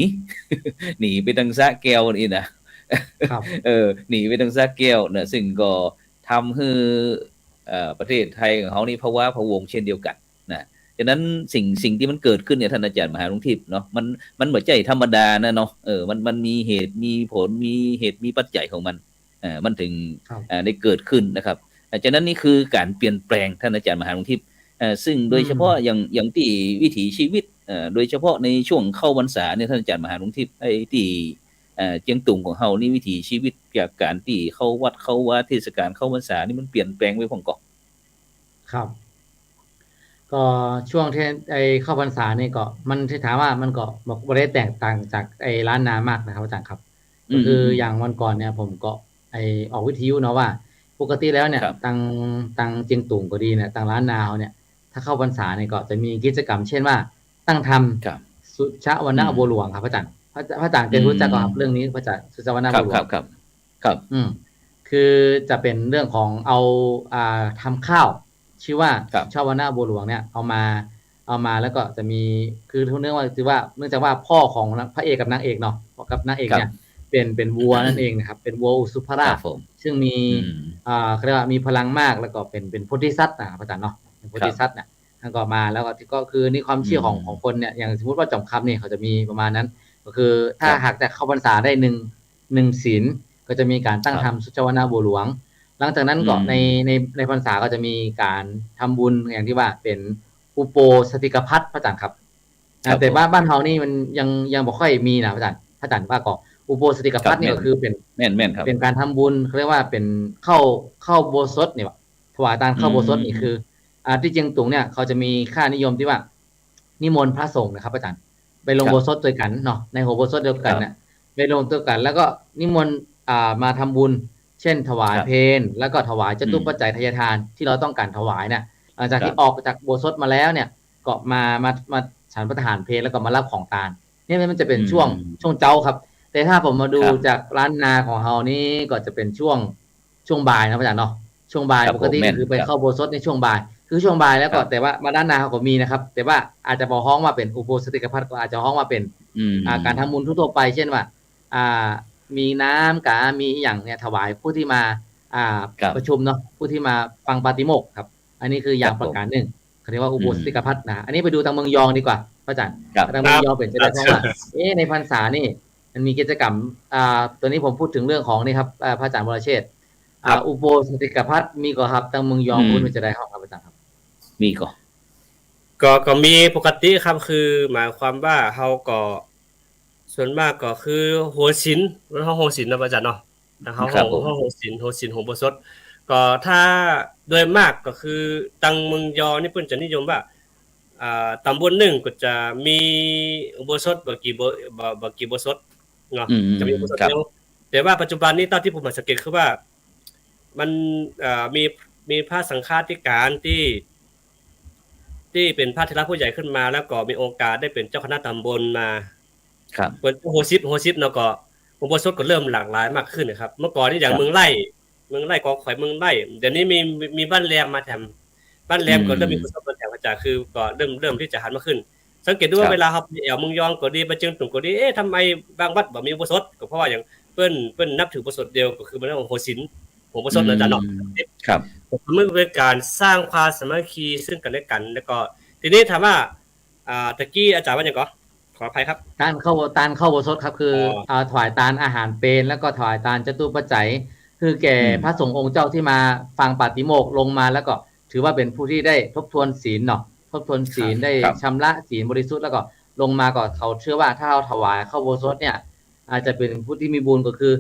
หนีไปทางสระแก้วนี่นะครับหนีไปทางสระแก้วนะซึ่งก็ทำให้ประเทศไทยของเขานี่ภาวะพะวงเช่นเดียวกันนะฉะนั้นสิ่งที่มันเกิดขึ้นเนี่ยท่านอาจารย์มหาหลวงทิพย์เนาะมันบ่ใช่ธรรมดานะเนาะมันมีเหตุมีผลมีเหตุมีปัจจัยของมันมันถึงครับได้เกิดขึ้นนะครับฉะนั้นนี่คือการเปลี่ยนแปลงท่านอาจารย์มหาหลวงทิพย์ซึ่งโดยเฉพาะอย่างที่วิถีชีวิตโดยเฉพาะในช่วงเข้าพรรษาเนี่ยท่านอาจารย์มหาหลวงทิพย์ไอ้ที่ เจียงตุงของเฮานี่วิถีชีวิตจากการที่เข้าวัดเข้าว่าเทศกาลเข้าพรรษานี่มันเปลี่ยนแปลงไปพร้อมก่อครับก็ช่วงที่เข้าพรรษานี่ก็มันที่ถามว่ามันก็บ่ได้แตกต่างจากล้านนามากนะครับอาจารย์ครับก็คืออย่างวันก่อนเนี่ยผมก็ออกวิทยุเนาะว่าปกติแล้วเนี่ยตังเจียงตุงก็ดีเนี่ยตังล้านนาเนี่ยถ้าเข้าพรรษาเนี่ยก็จะมีกิจกรรมเช่นว่าตั้งธรรมสุชวรรณบัวหลวงครับอาจารย์พระอาจารย์จะรู้จักกับเรื่องนี้พระอาจารย์สุชวรรณบัวหลวงครับคือจะเป็นเรื่องของเอาทำข้าวชื่อว่าชาวนาบัวหลวงเนี่ยเอามาแล้วก็จะมีคือเนื่องจากว่าพ่อของพระเอกกับนางเอกเนาะกับนางเอกเนี่ยเป็นวัวนั่นเองนะครับเป็นวัวอุสุภราชซึ่งมีเขาเรียกว่ามีพลังมากแล้วก็เป็นโพธิสัตว์นะพระอาจารย์เนาะเป็นโพธิสัตว์เนี่ยท่านก็มาแล้วก็คือนี่ความเชื่อของคนเนี่ยอย่างสมมติว่าจอมคำเนี่ยเขาจะมีประมาณนั้นก็คือถ้าหากจะเข้าพรรษาได้หนึ่งศีลก็จะมีการตั้งธรรมสุชวนาบัวหลวงหลังจากนั้นก็ในพรรษาก็จะมีการทำบุญอย่างที่ว่าเป็นอุโปสติกภัทรพระอาจารย์ครับแต่บ้านเฮานี่มันยังบ่ค่อยมีนะพระอาจารย์ว่าก็อุโปสติกภัทรเนี่ยก็คือเป็นแม่นครับเป็นการทำบุญเขาเรียกว่าเป็นเข้าโบสถเนี่ยถวายทานเข้าโบสถนี่คือที่เจียงตุงเนี่ยเขาจะมีค่านิยมที่ว่านิมนต์พระสงฆ์นะครับอาจารย์ไปลงโบสถด้วยกันเนาะในหัวโบสถเดียวกันเนี่ยไปลงด้วยกันแล้วก็นิมนต์มาทำบุญเช่นถวายเพลแล้วก็ถวายจตุปัจจัยทายทานที่เราต้องการถวายเนี่ยหลังจากที่ออกจากโบสถมาแล้วเนี่ยก็มาฉันพระทหารเพลแล้วก็มารับของทานนี่มันจะเป็นช่วงเจ้าครับแต่ถ้าผมมาดูจากร้านนาของเฮานี่ก็จะเป็นช่วงบ่ายนะอาจารย์เนาะช่วงบ่ายปกติคือไปเข้าโบสถในช่วงบ่ายคือช่วงบ่ายแล้วก็แต่ว่ามาด้านนาเขาก็มีนะครับแต่ว่าอาจจะบอกฮ้องว่าเป็นอุโบสติกภัทรก็อาจจะฮ้องว่าเป็นการทำบุญทั่วไปเช่นว่ามีน้ำกามีอย่างเนี่ยถวายผู้ที่มาประชุมเนาะผู้ที่มาฟังปาฏิโมกข์ครับอันนี้คืออย่างประการหนึ่งเขาเรียกว่าอุโบสติกภัทรนะอันนี้ไปดูทางเมืองยองดีกว่าพระอาจารย์ทางเมืองยองเป็นจะได้เพราะว่าในพรรษานี่มันมีกิจกรรมตัวนี้ผมพูดถึงเรื่องของนี่ครับพระอาจารย์วรเชษฐ์อุโบสติกภัทรมีก็ครับทางเมืองยองพูดจะได้ครับอาจารย์ครับมีก็มีปกติครับคือหมายความว่าเฮาก็ส่วนมากก็คือโหศิลป์มันเฮาโหศิลป์นะอาจารย์เนาะเฮาโหศิลป์โหบ่สดก็ถ้าโดยมากก็คือตังเมืองยอนี่เพิ่นจะนิยมว่าตำบลนึงก็จะมีอุโบสถบ่กี่อุโบสถเนาะจะมีอุโบสถเดียวแต่ว่าปัจจุบันนี้ตามที่ผมสังเกตคือว่ามันมีพระสังฆาธิการที่เป็นพระเถระผู้ใหญ่ขึ้นมาแล้วก็มีโอกาสได้เป็นเจ้าคณะตำบลมาครับเปิดโฮซิปเนาะก็อุโบสถก็เริ่มหลากหลายมากขึ้นนะครับเมื่อก่อนนี่อย่างเมืองไร่กอข่อยเมืองไร่เดี๋ยวนี้มีบ้านแรมมาแถมบ้านแรมก็เริ่มมีอุโบสถมาแถมอาจารย์คือก็เริ่มที่จะหันมาขึ้นสังเกตดูว่าเวลาเฮาไปแอวเมืองยองก็ดีไปเจียงตุงก็ดีทำไมบางวัดบ่มีอุโบสถก็เพราะว่าอย่างเปิ้นนับถืออุโบสถเดียวก็คือมันเรื่องของโหศิลป์อุโบสถอาจารย์เนาะครับมันเป็นการสร้างความสามัคคีซึ่งกันและกันแล้วก็ทีนี้ถามว่าตะกี้อาจารย์ว่าอย่างก็ขออภัยครับทานเข้าโบสถครับคือถวายทานอาหารเพลแล้วก็ถวายทานจตุปัจจัยคือแก่พระสงฆ์องค์เจ้าที่มาฟังปาฏิโมกข์ลงมาแล้วก็ถือว่าเป็นผู้ที่ได้ทบทวนศีลเนาะทบทวนศีลได้ชำระศีลบริสุทธิ์แล้วก็ลงมาก็เขาเชื่อว่าถ้าเราถวายเข้าโบสถเนี่ยอาจจะเป็นผู้ที่มีบุญก็คือ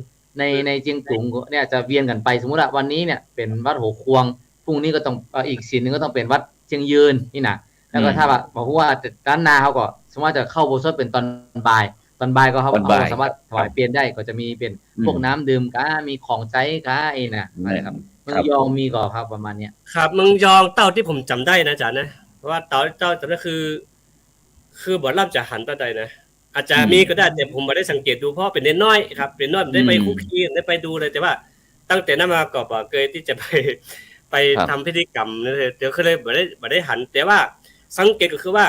ในเจียงตุงเนี่ยจะเวียนกันไปสมมุติว่าวันนี้เนี่ยเป็นวัดโหควงพรุ่งนี้ก็ต้องอีกศีลนึงก็ต้องเป็นวัดเชียงยืนนี่นะแล้วก็ถ้าบอกว่าด้านนาเขาก็สมมติว่าจะเข้าโบสถเป็นตอนบ่ายก็เขาสามารถถวายเปลี่ยนได้ก็จะมีเป็นพวกน้ำดื่มกามีของใช้กาไอ้น่ะอะไรครับเมืองยองมีก็ครับประมาณเนี้ยครับเมืองยองเต้าที่ผมจำได้นะอาจารย์นะเพราะว่าเต้าจำได้คือบ่รับจะหันตาใดนะอาจจะมีก็ได้แต่ผมไม่ได้สังเกตดูเพราะเป็นเด็กน้อยครับเป็นน้อยได้ไปคุกคีได้ไปดูเลยแต่ว่าตั้งแต่นั้นมาก็บ่เคยที่จะไปทำพิธีกรรมเดี๋ยวคือเลยบ่ได้หันแต่ว่าสังเกตก็คือว่า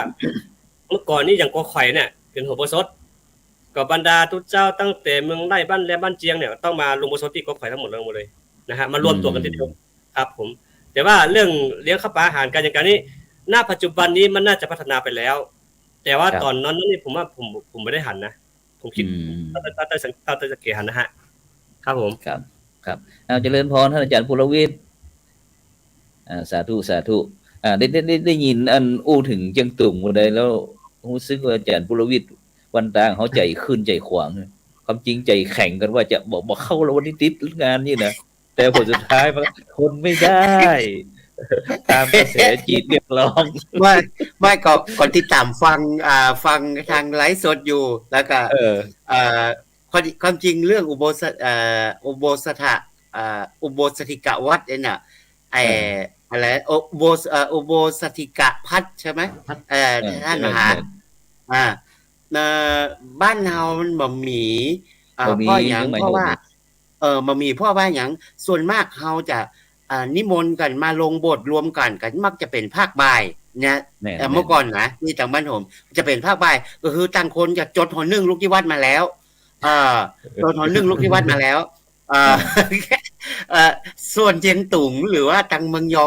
เมื่อก่อนนี่อย่างกอไข่เนี่ยเป็นหัวโบสถก็บรรดาทุกเจ้าตั้งแต่เมืองไร่บ้านแหลมบ้านเจียงเนี่ยต้องมาลงโบสถที่กอไข่ทั้งหมดเลยนะฮะมารวมตัวกันทีเดียวครับผมแต่ว่าเรื่องเลี้ยงข้าวปลาอาหารการอย่างการนี้ณปัจจุบันนี้มันน่าจะพัฒนาไปแล้วแต่ว่าตอนนั้นนี่ผมว่าผมไม่ได้หันนะผมคิดตาจะเกหันนะฮะครับผมครับเอาเจริญพรท่านอาจารย์ภูรวิทย์สาธุได้ยินอันอู้ถึงเจียงตุงบ่ได้แล้วรู้สึกว่าอาจารย์ภูรวิทย์วันตางเขาใจขึ้นใจขวาง ความจริงใจแข็งกันว่าจะบอกเข้าแล้ววันนี้ติดงานนี่นะแต่ผลสุดท้ายมันทนไม่ได้ตามกระแสจิตเรียกร้อง ไม่ก่อนที่ตามฟังทางไลฟ์สดอยู่แล้วก็ความจริงเรื่องอุโบสถอุโบสถิกวัดเนี่ยอะไรอุโบสถิกพัฒใช่ไหมท่านมหาบ้านเฮามันบ่มีเพราะอย่างเพราะว่ามันมีเพราะว่าอย่างส่วนมากเฮาจะนิมนต์กันมาลงบทรวมกันมักจะเป็นภาคบ่ายเนี่ยเมื่อก่อนนะที่ทางบ้านผมจะเป็นภาคบ่ายก็คือต่างคนจะจดหอนึ่งลูกที่วัดมาแล้วจดหอนึ่งลูกที่วัดมาแล้วส่วนเจียงตุงหรือว่าทางเมืองยอ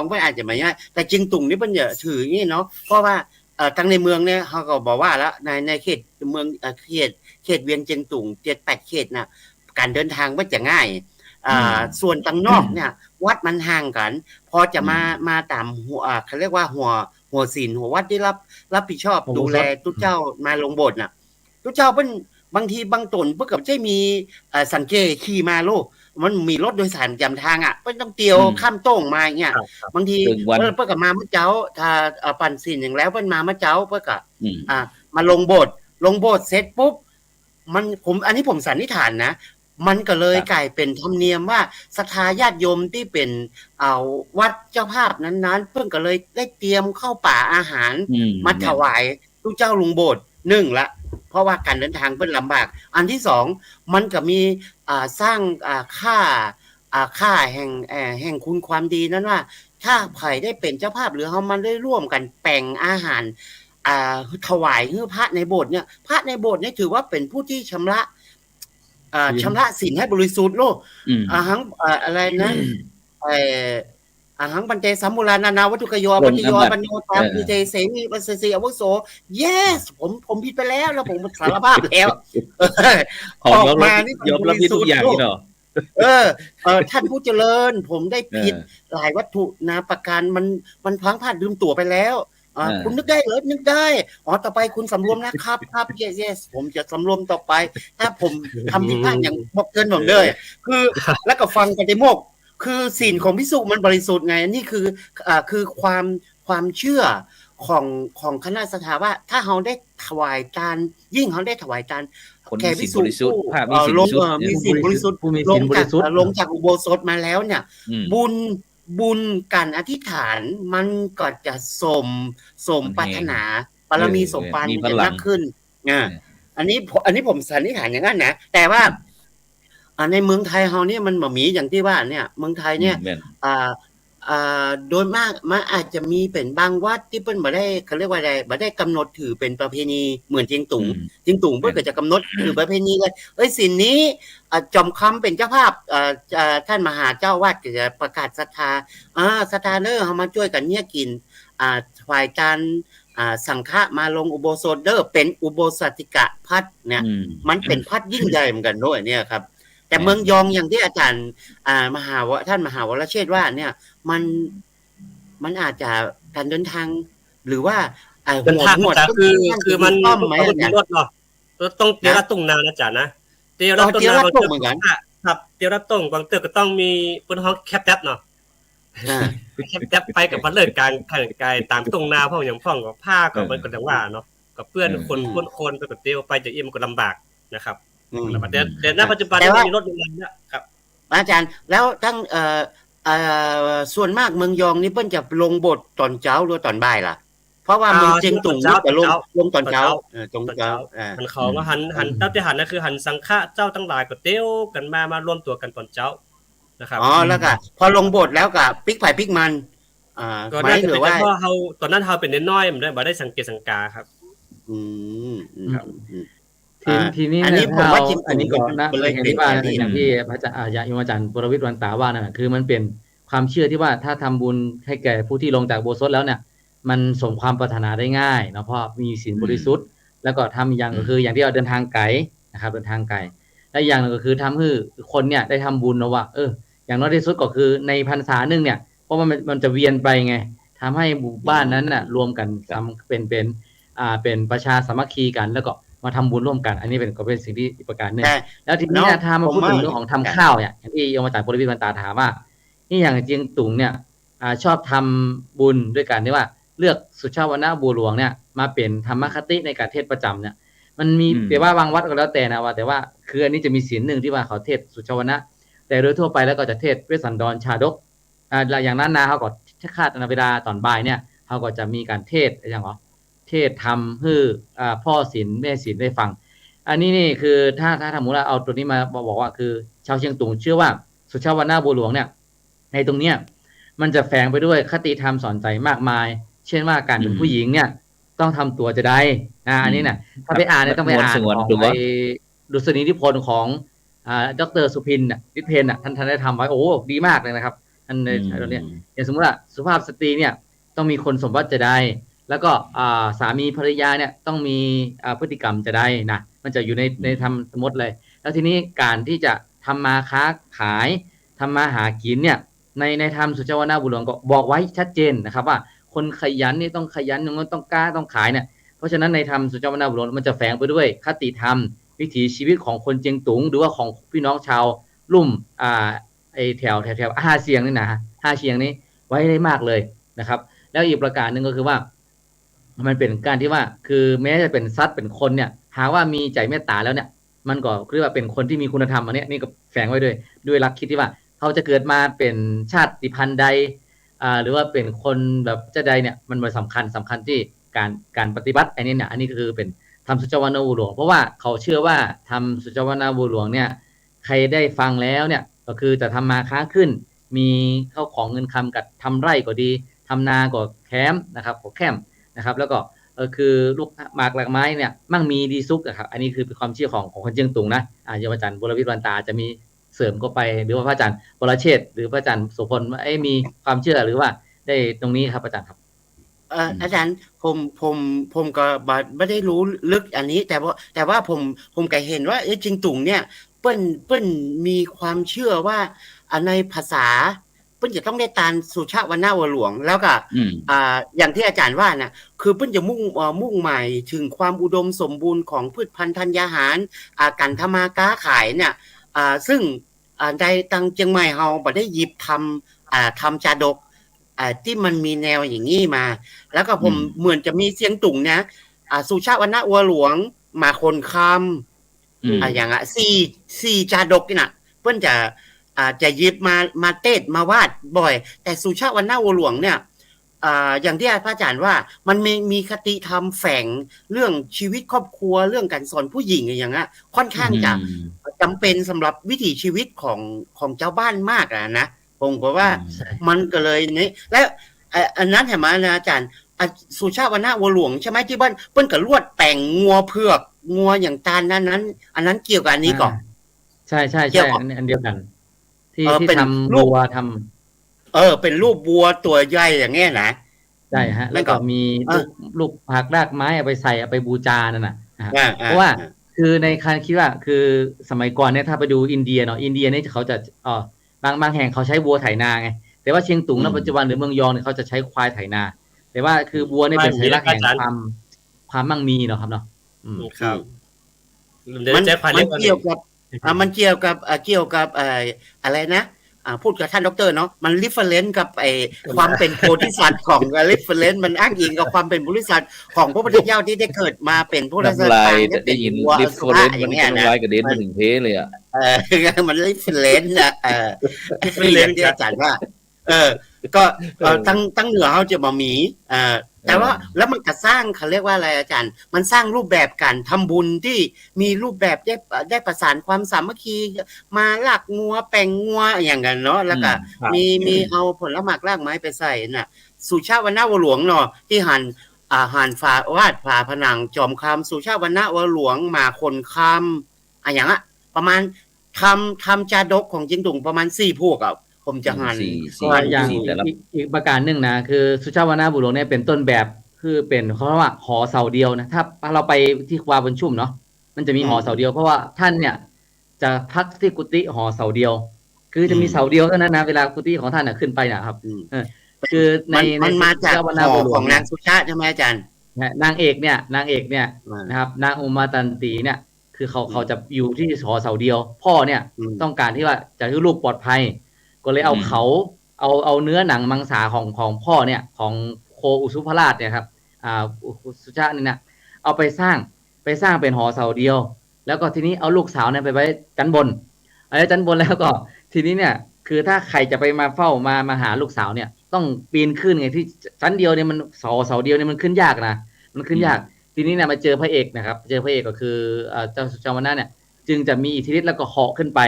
งก็อาจจะไม่ง่ายแต่เจียงตุงนี่มันจะถืออย่างนี้เนาะเพราะว่าทางในเมืองเนี่ยเขาก็บอกว่าแล้วในเขตเมืองเขตเวียงเจียงตุง7-8เขตน่ะการเดินทางมันจะง่ายส่วนทางนอกเนี่ยวัดมันห่างกันพอจะมาตามหัวเขาเรียกว่าหัวศีลหัววัดที่รับผิดชอบดูแลทุกเจ้ามาลงโบสถ์น่ะทุกเจ้าเพิ่นบางทีบางตนเพิ่นก็ใช่มีสังเกตขี่มาโลมันมีรถโดยสารประจำทางอ่ะเพิ่นต้องเตียวข้ามโต้งมาอย่างเงี้ยบางทีเพิ่นก็มาเมื่อเจ้าถ้าปั่นศีลอย่างแล้วเพิ่นมาเมื่อเจ้าเพิ่นก็มาลงโบสถ์เสร็จปุ๊บอันนี้ผมสันนิษฐานนะมันก็เลยกลายเป็นธรรมเนียมว่าศรัทธาญาติโยมที่เป็นวัดเจ้าภาพนั้นๆเพิ่นก็เลยได้เตรียมข้าวป่าอาหารมาถวายทุกเจ้าลงโบสถ์1ละเพราะว่าการเดินทางเพิ่นลำบากอันที่2มันก็มีสร้างค่าแห่งคุณความดีนั้นว่าถ้าใครได้เป็นเจ้าภาพหรือเฮามันได้ร่วมกันแป่งอาหารถวายให้พระในโบสถ์เนี่ยพระในโบสถ์เนี่ยถือว่าเป็นผู้ที่ชำระศีลให้บริสุทธิ์โลกอะไรนะอาหังปัญเจสัมมุรานานาวัตถุกโยปัญโยปัญโยตามปิเจเสมีปัสสีอวุโส yes ผมผิดไปแล้วผมสารภาพแล้วออกมานี่ยอมรับทุกอย่างนี่เนาะท่านผู้เจริญผมได้ผิดหลายวัตถุนะประการมันพลั้งพลาดลืมตัวไปแล้วคุณนึกได้เหรอนึกได้ต่อไปคุณสำรวมนะครับครับ yes ผมจะสำรวมต่อไปถ้าผมทำผิดพลาดอย่างบอกเกินผมเลยคือแล้วก็ฟังกันในโมกคือศีลของภิกษุมันบริสุทธิ์ไงนี่คือความเชื่อของคณะศรัทธาว่าถ้าเราได้ถวายทานยิ่งเราได้ถวายทานแก่ภิกษุมีศีลบริสุทธิ์ลงจากอุโบสถมาแล้วเนี่ยบุญการอธิษฐานมันก็จะสมปรารถนาบารมีสมปานจะมากขึ้นอันนี้ผมสันนิษฐานอย่างนั้นนะแต่ว่าในเมืองไทยเฮาเนี่ยมันบ่มีอย่างที่ว่าเนี่ยเมืองไทยเนี่ยโดยมากมันอาจจะมีเป็นบางวัดที่เพิ่นบ่ได้เขาเรียกว่าอะไรบ่ได้กำหนดถือเป็นประเพณีเหมือนเจียงตุงเพิ่นก็จะกำหนดถือประเพณีเลยศีลนี้จอมคำเป็นเจ้าภาพท่านมหาเจ้าวาดก็จะประกาศศรัทธาศรัทธาเด้อเฮามาช่วยกันเนี่ยกินฝ่ายการสังฆะมาลงอุโบสถเด้อเป็นอุโบสถิกพัฒเนี่ยมันเป็นพัฒยิ่งใหญ่เหมือนกันด้วยเนี่ยครับแต่เมืองยองอย่างที่อาจารย์ท่านมหาวรเชษฐ์ว่าเนี่ยมันอาจจะการเดินทางหรือว่าเดินทางคือมันต้องมีรถเนาะต้องเตียวรัดตุ้งนาอาจารย์นะเตียวรัดตุ้งนาบางเตือครับเตียวรัดตุ้งบางเตือก็ต้องมีเปิ้นฮ้องแคปแท็บเนาะแคปแท็บไปกับพันเลิศการกายตามตุ้งนาพ่ออย่างพ่องกับผ้าก็มันก็จังว่าเนาะกับเพื่อนคนไปกับเตียวไปจะเอี่ยมก็ลำบากนะครับแต่ณปัจจุบันมีรถอยู่แล้วครับอาจารย์แล้วทั้งส่วนมากเมืองยองนี่เพิ่นจะลงบทตอนเช้าหรือตอนบ่ายล่ะเพราะว่าเมืองเจียงตุงนี่จะลงตอนเช้าตรงเช้ามันเขาว่าหันเจ้าที่หันนั่นคือหันสังฆะเจ้าทั้งหลายก็เตี้ยวกันมารวมตัวกันตอนเช้านะครับแล้วก็พอลงบทแล้วก็ปิ๊กไผ่ปิ๊กมันก็ได้ถือว่าเพราะเฮาตอนนั้นเฮาเป็นน้อยๆมันได้บ่ได้สังเกตสังกาครับครับทีนี้อันนี้ผมว่าอันนี้ก็นะอย่างที่ว่าอย่างที่พระอาจารย์ปรวิทย์วันตาว่านั่นคือมันเป็นความเชื่อที่ว่าถ้าทำบุญให้แก่ผู้ที่ลงจากโบสถ์แล้วเนี่ยมันสมความปรารถนาได้ง่ายเนาะเพราะมีศีลบริสุทธิ์แล้วก็ทำอย่างก็คืออย่างที่เราเดินทางไกลนะครับเดินทางไกลและอย่างนึงก็คือทำให้คนเนี่ยได้ทำบุญนะว่าอย่างน้อยที่สุดก็คือในพรรษาหนึ่งเนี่ยเพราะมันจะเวียนไปไงทำให้หมู่บ้านนั้นน่ะรวมกันเป็นประชาสามัคคีกันแล้วก็ มาทำบุญร่วมกัน อันนี้ก็เป็นสิ่งที่อีกประการหนึ่ง แต่ แล้วทีนี้เนี่ยถ้ามาพูดถึงเรื่องของทำข้าวเนี่ยอย่างที่โยมอาจารย์ปรวิทย์บรรตาถามว่านี่อย่างเจียงตุงเนี่ยชอบทำบุญด้วยกันที่ว่าเลือกสุชาติวรรณบัวหลวงเนี่ยมาเป็นธรรมคติในการเทศประจำเนี่ยมันมีแต่ว่าบางวัดก็แล้วแต่นะว่าแต่ว่าคืออันนี้จะมีศีลหนึ่งที่ว่าเขาเทศสุชาติวรรณแต่โดยทั่วไปแล้วก็จะเทศเวสสันดรชาดกอย่างนั้นนะเขาก็คาดเวลาตอนบ่ายเนี่ยเขาก็จะมีการเทศอย่างเทศทำให้พ่อศีลแม่ศีลได้ฟังอันนี้นี่คือถ้าสมมติว่าเอาตัวนี้มาบอกว่าคือชาวเชียงตุงเชื่อว่าสุชาติวรรณบัวหลวงเนี่ยในตรงเนี้ยมันจะแฝงไปด้วยคติธรรมสอนใจมากมายเช่นว่าการเป็นผู้หญิงเนี่ยต้องทำตัวจะได้อันนี้นะถ้าไปอ่านเนี่ยต้องไปอ่านของดุษฎีนิพนธ์ของดร.สุพินฤทธิ์เพนท่านได้ทำไว้โอ้ดีมากเลยนะครับท่านในตรงนี้อย่างสมมติว่าสุภาพสตรีเนี่ยต้องมีคนสมบัติจะได้แล้วก็สามีภรรยาเนี่ยต้องมีพฤติกรรมจะได้นะมันจะอยู่ในธรรมสมมติเลยแล้วทีนี้การที่จะทำมาค้าขายทำมาหากินเนี่ยในธรรมสุชาติวรรณบัวหลวงก็บอกไว้ชัดเจนนะครับว่าคนขยันนี่ต้องขยันต้องกล้าต้องขายเนี่ยเพราะฉะนั้นในธรรมสุชาติวรรณบัวหลวงมันจะแฝงไปด้วยคติธรรมวิถีชีวิตของคนเจียงตุงหรือว่าของพี่น้องชาวลุ่มไอแถวห้าเชียงนี่นะห้าเชียงนี้ไว้ได้มากเลยนะครับแล้วอีกประการหนึ่งก็คือว่ามันเป็นการที่ว่าคือแม้จะเป็นสัตว์เป็นคนเนี่ยหาว่ามีใจเมตตาแล้วเนี่ยมันก็เรียกว่าเป็นคนที่มีคุณธรรมอันนี้นี่ก็แฝงไว้ด้วยหลักคิดที่ว่าเขาจะเกิดมาเป็นชาติพันธุ์ใดหรือว่าเป็นคนแบบเจ้าใดเนี่ยมันสำคัญที่การปฏิบัติอันนี้เนี่ยอันนี้ก็คือเป็นทำสุชาติวรรณบัวหลวงเพราะว่าเขาเชื่อว่าทำสุชาติวรรณบัวหลวงเนี่ยใครได้ฟังแล้วเนี่ยก็คือจะทำมาค้าขึ้นมีเข้าของเงินคำกับทำไร่ก็ดีทำนาก็แคมนะครับก็แคมนะครับแล้วก็คือลูกหมากหลากไม้เนี่ยมั่งมีดีซุกนะครับอันนี้คือเป็นความเชื่อของคนเชียงตุงนะโยมอาจารย์วรวิทย์บรรตาจะมีเสริมเข้าไปหรือว่าพระอาจารย์วรเชษฐ์หรือพระอาจารย์โสพลว่ามีความเชื่อหรือว่าได้ตรงนี้ครับอาจารย์ครับอาจารย์ผมก็ไม่ได้รู้ลึกอันนี้แต่ว่าผมก็เห็นว่าจิงตุงเนี่ยเปิ้นมีความเชื่อว่าในภาษาเปิ้นจะต้องได้ตานสุชาติวรรณบัวหลวงแล้วก็อย่างที่อาจารย์ว่านะคือเปิ้นจะมุ่งหมายถึงความอุดมสมบูรณ์ของพืชพันธุ์ธัญญาหารการทำมาค้าขายเนี่ยซึ่งในตังเชียงใหม่เฮาบ่ได้หยิบทำจาดกที่มันมีแนวอย่างนี้มาแล้วก็ผมเหมือนจะมีเสียงตุ่งนะสุชาติวรรณบัวหลวงมาคนคำอย่างสี่จาดกนี่นะเพื่อนจะหยิบมาเทศมาวาดบ่อยแต่สุชาติวรรณบัวหลวงเนี่ยอย่างที่พระอาจารย์ว่ามันมีคติธรรมแฝงเรื่องชีวิตครอบครัวเรื่องการสอนผู้หญิงอย่างเงี้ยค่อนข้างจะจำเป็นสำหรับวิถีชีวิตของเจ้าบ้านมากนะผมก็ว่ามันก็เลยนี่แล้วอันนั้นเห็นไหมนะอาจารย์สุชาติวรรณบัวหลวงใช่ไหมที่บ้านเปิ้นกับลวดแต่งงัวเผือกงัวอย่างตาลนั้นอันนั้นเกี่ยวกับอันนี้ก่อนใช่อันเดียวกันที่ทำบัวทำเป็นรูปบัวตัวใหญ่อย่างเงี้ยนะใช่ฮะแล้วก็มีลูกผักรากไม้เอาไปใส่เอาไปบูชานั่นน่ะเพราะว่าคือในการคิดว่าคือสมัยก่อนเนี่ยถ้าไปดูอินเดียเนาะอินเดียเนี่ยเขาจะบางแห่งเขาใช้วัวไถนาไงแต่ว่าเชียงตุงณปัจจุบันหรือเมืองยองเนี่ยเขาจะใช้ควายไถนาแต่ว่าคือวัวเนี่ยเป็นสัญลักษณ์แห่งความมั่งมีเนาะครับเนาะครับมันเกี่ยวกับอะไรนะพูดกับท่านดร.เนาะมันรีเฟอเรนซ์กับความเป็นโพธิสัตว์ของรีเฟอเรนซ์มันอ้างอิงกับความเป็นโพธิสัตว์ของพระพุทธเจ้าที่ได้เกิดมาเป็นผู้รักษาได้ยินรีเฟอเรนซ์มันก็ลายกระเด็นมาถึงเพเลยอ่ะมันรีเฟอเรนซ์ที่อาจารย์ว่าก็ตั้งเหนือเขาจะมามีแต่ว่าแล้วมันก็สร้างเขาเรียกว่าอะไรอาจารย์มันสร้างรูปแบบการทำบุญที่มีรูปแบบได้ประสานความสามัคคีมาลากงัวแปลงงัวอย่างกันเนาะแล้วก็มีเอาผลไม้รากไม้ไปใส่น่ะสุชาติวรรณบัวหลวงเนาะที่หันฝาวาดฝาผนังจอมคำสุชาติวรรณบัวหลวงมาคนคำอย่างอ่ะประมาณทำจาดกของจิงตุงประมาณ4พวกอ่ะผมจะหันก็อย่างอีกประการหนึ่งนะคือสุชาติวรรณบัวหลวงเนี่ยเป็นต้นแบบคือเป็นเขาเรียกว่าหอเสาเดียวนะถ้าเราไปที่ควาบนชุ่มเนาะมันจะมีหอเสาเดียวเพราะว่าท่านเนี่ยจะพักที่กุฏิหอเสาเดียวคือจะมีเสาเดียวเท่านั้นนะเวลากุฏิของท่านขึ้นไปนะครับคือมันมาจากหอของนางสุชาติใช่ไหมอาจารย์ นางเอกเนี่ยนะครับนางอุมาตันตีเนี่ยคือเขาจะอยู่ที่หอเสาเดียวพ่อเนี่ยต้องการที่ว่าจะให้ลูกปลอดภัยก็เลยเอาเอาเนื้อหนังมังสาของพ่อเนี่ยของโคอุสุภราชเนี่ยครับอุสุชาเนี่ยนะเอาไปสร้างเป็นหอเสาเดียวแล้วก็ทีนี้เอาลูกสาวเนี่ยไปไว้ชั้นบนแล้วก็ทีนี้เนี่ยคือถ้าใครจะไปมาเฝ้ามาหาลูกสาวเนี่ยต้องปีนขึ้นไงที่ชั้นเดียวเนี่ยมันเสาเดียวเนี่ยมันขึ้นยากนะมันขึ้นยากทีนี้เนี่ยมาเจอพระเอกนะครับเจอพระเอกก็คือเจ้าสุชาวนาเนี่ยจึงจะมีอิทธิฤทธิ์แล้วก็เหาะขึ้นไป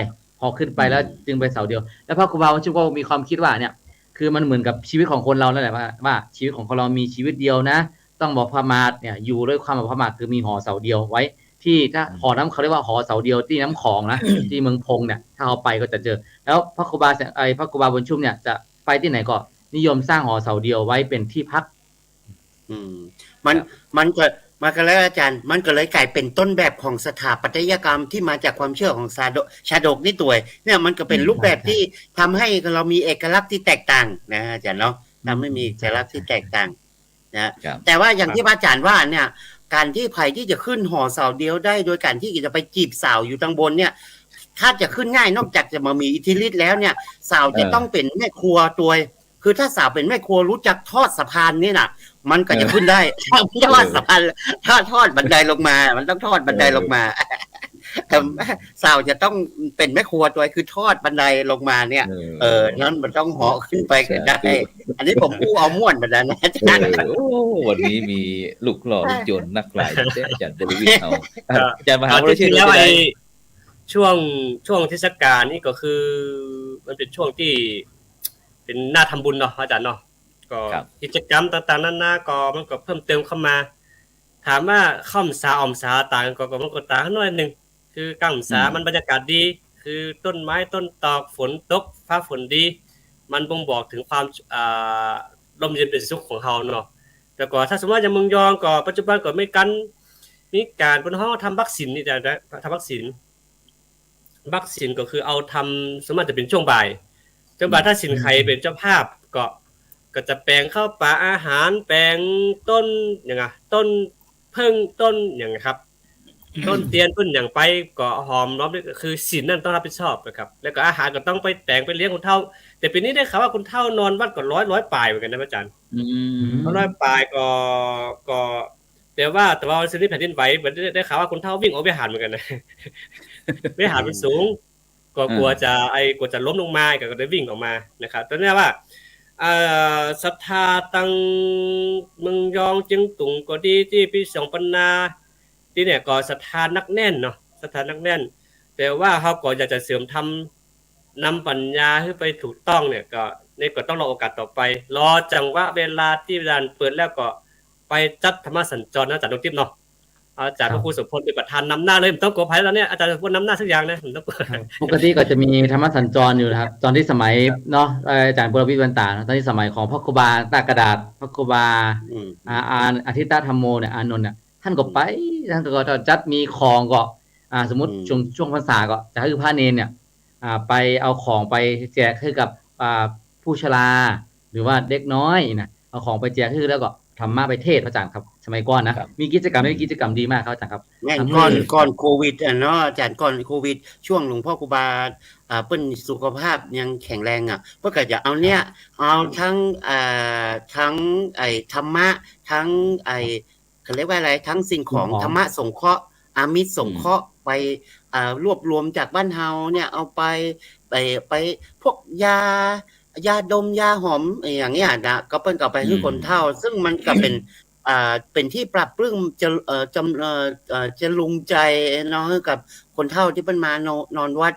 แล้วจึงไปเสาเดียวแล้วพระครูบาวัชชุก็มีความคิดว่าเนี่ยคือมันเหมือนกับชีวิตของคนเรานั่นแหละว่าชีวิตของคนเรามีชีวิตเดียวนะต้องบอกพระมาศเนี่ยอยู่ด้วยความแบบพระมาศคือมีหอเสาเดียวไว้ที่ถ้าหอน้ำเขาเรียกว่าหอเสาเดียวที่น้ำของนะ ที่เมืองพงเนี่ยถ้าเขาไปก็จะเจอแล้วพระครูบาบุญชุ่มเนี่ยจะไปที่ไหนก็นิยมสร้างหอเสาเดียวไว้เป็นที่พักมันก็แล้วอาจารย์มันก็เลยกลายเป็นต้นแบบของสถาปัตยกรรมที่มาจากความเชื่อของชาดกนี่ตัวเนี่ยมันก็เป็นรูปแบบที่ทำให้เรามีเอกลักษณ์ที่แตกต่างนะอาจารย์เนาะทำให้มีเอกลักษณ์ที่แตกต่างนะแต่ว่าอย่างที่อาจารย์ว่าเนี่ยการที่ไผ่ที่จะขึ้นหอเสาเดียวได้โดยการที่จะไปจีบสาวอยู่ทางบนเนี่ยถ้าจะขึ้นง่ายนอกจากจะมามีอิทธิฤทธิ์แล้วเนี่ยสาวจะต้องเป็นแม่ครัวตัวคือถ้าสาวเป็นแม่ครัวรู้จักทอดสะพานนี่น่ะมันก็จะขึ้นได้ทอดสะพานทอดบันไดลงมามันต้องทอดบันไดลงมาสาวจะต้องเป็นแม่ครัวตัวคือทอดบันไดลงมาเนี่ยนั้นมันต้องเหาะขึ้นไปกันได้อันนี้ผมพูดเอาม่วนบันไดนะอาจารย์วันนี้มีลูกหล่อลูกโจรนักหลายอาจารย์บริวิทย์เอาอาจารย์มหาวิทยาลัยแล้วไอ้ช่วงเทศกาลนี่ก็คือมันเป็นช่วงที่เป็นหน้าทำบุญเนาะอาจารย์เนาะก็กิจกรรมต่างๆนั้นก็มันก็เพิ่มเติมเข้ามาถามว่าข้ามสาออมสาต่างก็มันก็ต่างน้อยนึงคือกั้มสามันบรรยากาศดีคือต้นไม้ต้นตอกฝนตกฟ้าฝนดีมันบ่งบอกถึงความร่มเย็นเป็นสุขของเฮาเนาะแต่ก็ถ้าสมมุติว่าอย่างเมืองยองก็ปัจจุบันก็ไม่กันมีการบนห้องทำวัคซีนนี่จะทำวัคซีนก็คือเอาทำสมมติจะเป็นช่วงบ่ายถ้าสินไข่เป็นเจ้าภาพก็จะแปลงเข้าป่าอาหารแปลงต้นอย่างต้นเพิ่งต้นอย่างครับต้นเตียนต้นอย่างไปก็หอมล้อมนี่คือศีลนั่นต้องรับผิดชอบนะครับแล้วก็อาหารก็ต้องไปแต่งไปเลี้ยงคนเฒ่าแต่ปีนี้ได้ข่าวว่าคนเฒ่านอนวัดก็ร้อยปลายเหมือนกันนะอาจารย์100ปลายก็แต่ว่าสิ่งที่แผ่นดินไหวได้ข่าวว่าคนเฒ่าวิ่งออกไปหารเหมือนกันนะไปหารมันสูงก็กลัวจะล้มลงมาก็ได้วิ่งออกมานะครับตอนนี้ว่าศรัทธาตังเมืองยองจึงตุงก็ดีที่พี่สองปันนาที่เนี่ยก็ศรัทธานักแน่นเนาะศรัทธานักแน่นแต่ว่าเขาก็อยากจะเสริมทำนำปัญญาให้ไปถูกต้องเนี่ยก็ต้องรอโอกาสต่อไปรอจังหวะเวลาที่ด่านเปิดแล้วก็ไปจัดธรรมสัญจรนะอาจารย์ดร.ทิพย์เนาะอาจารย์พระครูสุพลเป็นประธานนำหน้าเลยผมต้องขออภัยแล้วเนี่ยอาจารย์สุพลนำหน้าสักอย่างนะผมต้องปกติก็จะมีธรรมสัญจรอยู่นะครับตอนที่สมัยเนาะอาจารย์บุรวิทย์บรรตาตอนที่สมัยของพระครูบาตากระดาษพระครูบาอาทิตตธรรมโมเนี่ยอานนท์เนี่ยท่านก็ไปท่านก็จัดมีของก็สมมติช่วงพรรษาก็จะให้พระเนรเนี่ยไปเอาของไปแจกให้กับผู้ชราหรือว่าเด็กน้อยนะเอาของไปแจกให้แล้วก็ธรรมะไปเทศอาจารย์ครับสมัยก่อนนะมีกิจกรรมดีมากครับอาจารย์ครับก่อนโควิดเนาะอาจารย์ก่อนโควิดช่วงหลวงพ่อครูบาเปิ้นสุขภาพยังแข็งแรงเพิ่นก็จะเอาเนี่ยเอาทั้งไอ้ธรรมะทั้งไอ้เขาเรียกว่าอะไรทั้งสิ่งของธรรมะสงเคราะห์อามิสสงเคราะห์ไปรวบรวมจากบ้านเฮาเนี่ยเอาไปพวกยาดมยาหอมอย่างเงี้ยนะก็เปิ้นก็ไปให้คนเฒ่าซึ่งมันก็เป็นที่ปรับปรื้มจะลุงใจเนาะกับคนเฒ่าที่เปิ้นมานอนวัด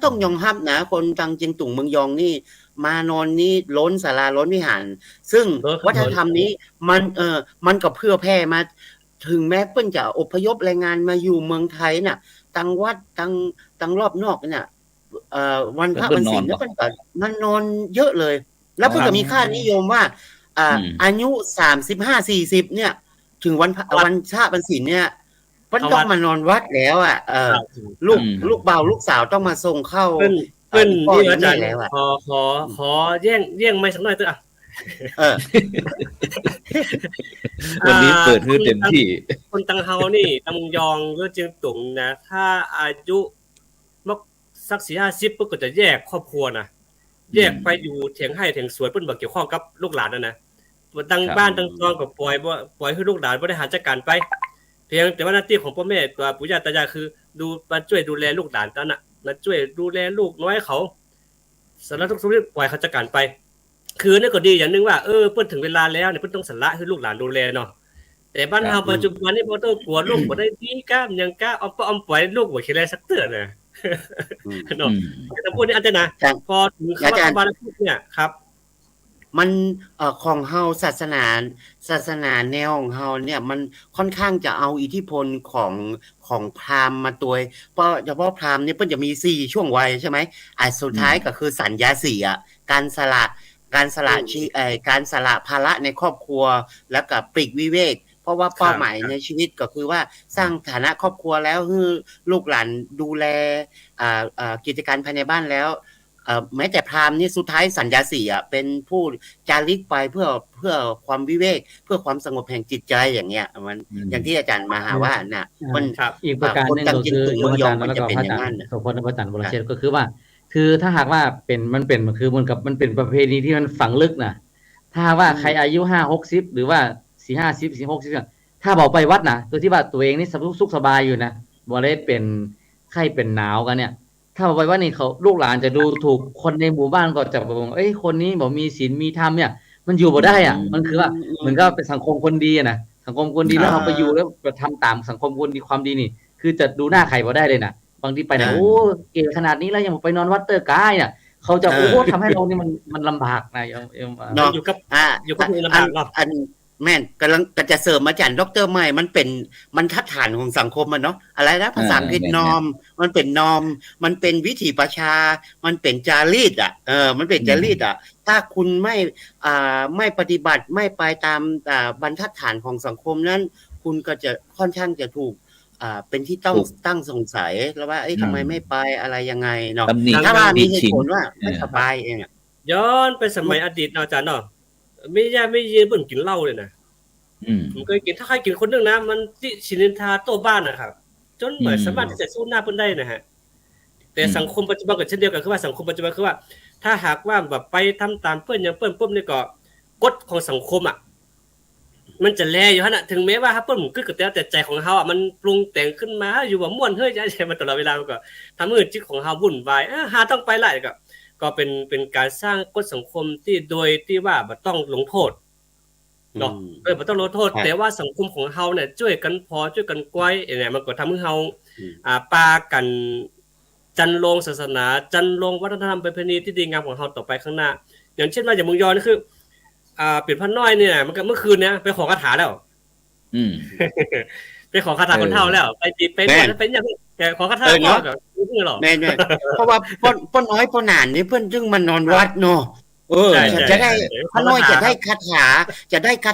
ต้องยอมรับนะคนทางเจียงตุงเมืองยองนี่มานอนนี่ล้นศาลาล้นวิหารซึ่งวัฒนธรรมนี้มันก็เพื่อแผ่มาถึงแม้เปิ้นจะอพยพแรงงานมาอยู่เมืองไทยน่ะตั้งวัดตั้งรอบนอกเนี่ยวันพระวันศีลแล้วมันนอนเยอะเลยแล้วเพิ่นก็มีค่านิยมว่าอายุ35-40เนี่ยถึงวันชาวันศีลเนี่ยเพิ่นต้องมานอนวัดแล้วลูกบ่าวลูกสาวต้องมาส่งเข้าเพิ่นนี่อาจารย์ขอแย่งไม่สักหน่อยเถอะ เออ วันนี้เปิดให้เต็มที่ คนตังเฮานี่ตังยองหรือเจียงตุงนะถ้าอายุมักสัก40ปุ๊บก็จะแยกครอบครัวนะแยกไปอยู่เถียงไร่เถียงสวนเพิ่นบ่เกี่ยวข้องกับลูกหลานนะตั้งบ้านตั้งตองก็ปล่อยให้ลูกหลานบริหารจัดการไปเพียงแต่ว่าหน้าที่ของพ่อแม่ตัวปู่ย่าตายายคือดูมาช่วยดูแลลูกหลานนั้นน่ะมาช่วยดูแลลูกน้อยเขาสารทุกข์สุขดิบปล่อยเขาจัดการไปคือนี่ก็ดีอย่างนึงว่าเพิ่นถึงเวลาแล้วเนี่ยเพิ่นต้องสละให้ลูกหลานดูแลเนาะแต่บ้านเฮาปัจจุบันนี้บ่ต้องกลัวลูกบ่ได้ดีก้ามยังกล้าเอาปล่อยลูกบ่คิดอะไรสักเตือนน่ะเนาะแต่พูดนี่อันเด้นะพอถึงคำว่าบ้านเนี่ยครับมันของเฮาศาสนาแนวของเฮาเนี่ยมันค่อนข้างจะเอาอิทธิพลของพราหมณ์มาตัวเพราะเฉพาะพราหมณ์เนี่ยเพิ่นจะมี4ช่วงวัยใช่ไหมสุดท้ายก็คือสัญญาสีอ่ะการสละการสละภาระในครอบครัวแล้วก็ปลีกวิเวกเพราะว่าเป้าหมายในชีวิตก็คือว่าสร้างฐานะครอบครัวแล้วให้ลูกหลานดูแลกิจการภายในบ้านแล้วแม้แต่พราหมณ์นี่สุดท้ายสัญญาสีอ่ะเป็นผู้จาริกไปเพื่อความวิเวกเพื่อความสงบแห่งจิตใจอย่างเงี้ยมันอย่างที่อาจารย์มาหาว่าน่ะมันอีกประการนึงก็คือเมืองยองมันจะเป็นอย่างนั้นสมพลพระอาจารย์วรเชษฐ์ก็คือว่าคือถ้าหากว่ามันคือมันกับมันเป็นประเพณีที่มันฝังลึกนะถ้าว่าใครอายุ50-60หรือว่า40-50-60ถ้าบอกไปวัดนะตัวที่ว่าตัวเองนี่สุขสบายอยู่นะบ่ได้เป็นไข้เป็นหนาวกันเนี่ยถ้าบอกไปว่านี่เขาลูกหลานจะดูถูกคนในหมู่บ้านก็จะบอกคนนี้บอกมีศีลมีธรรมเนี่ยมันอยู่บ่ได้อ่ะมันคือว่าเหมือนก็เป็นสังคมคนดีนะสังคมคนดีแล้วเราไปอยู่แล้วทำตามสังคมคนดีความดีนี่คือจะดูหน้าใครบ่ได้เลยนะบางทีไปนะโอ้เก่งขนาดนี้แล้วยังไปนอนวัดเตอร์กายเนี่ยเขาจะทำให้เรานี่มันลำบากนะอยู่กับลำบากอันแม่นก็จะเสริมอาจารย์ดร.ใหม่มันเป็นมันทัดฐานของสังคมมันเนาะอะไรนะภาษาอังกฤษนอมมันเป็นนอมมันเป็นวิถีประชามันเป็นจารีตอ่ะมันเป็นจารีตอ่ะถ้าคุณไม่ปฏิบัติไม่ไปตามบรรทัดฐานของสังคมนั้นคุณก็จะค่อนข้างจะถูกเป็นที่ต้องตั้งสงสัยแล้วว่าทำไมไม่ไปอะไรยังไงเนาะถ้าว่ามีเหตุผลว่าไม่สบายเองย้อนไปสมัยอดีตอาจารย์เนาะไม่ยืนบนกินเหล้าเลยนะผมเคยกินถ้าใครกินคนนึงนะมันชินินทาโต้บ้านนะครับจนเหมือนสามารถที่จะสู้หน้าเพิ่นได้นะฮะแต่สังคมปัจจุบันก็เช่นเดียวกันคือว่าสังคมปัจจุบันคือว่าถ้าหากว่าแบบไปทำตามเพิ่นอย่างเพิ่นปุ๊บนี่ก็กฎของสังคมอ่ะมันจะแลอยู่ฮะน่ะถึงแม้ว่าเพิ่นคือแต่ใจของเฮาอ่ะมันปรุงแต่งขึ้นมาอยู่ว่าม่วนเฮ้ยใช่มันตลอดเวลามันก็ทำให้จิตของเฮาวุ่นวายหาต้องไปไล่ก็เป็นการสร้างกฎสังคมที่โดยที่ว่าบ่ต้องลงโทษเนาะบ่ต้องลงโทษแต่ว่าสังคมของเฮาเนี่ยช่วยกันพอช่วยกันกวยเนี่ยมันก็ทำให้เฮาปากันจันลงศาสนาจันลงวัฒนธรรมประเพณีที่ดีงามของเฮาต่อไปข้างหน้าอย่างเช่นว่าอย่างเมืองยอนี่คือเป็นพระน้อยเนี่ยมันก็เมื่อคืนเนี่ยไปขอคาถาแล้วไปขอคาถาคนเฒ่าแล้วไปเป็นอย่างแกขอคาถาก่อนก็คือหรอแม่ๆเพราะว่าพ่อน้อยพ่อนานนี่เพิ่นจึงมานอนวัดเนาะจะได้พ่อน้อยจะได้คา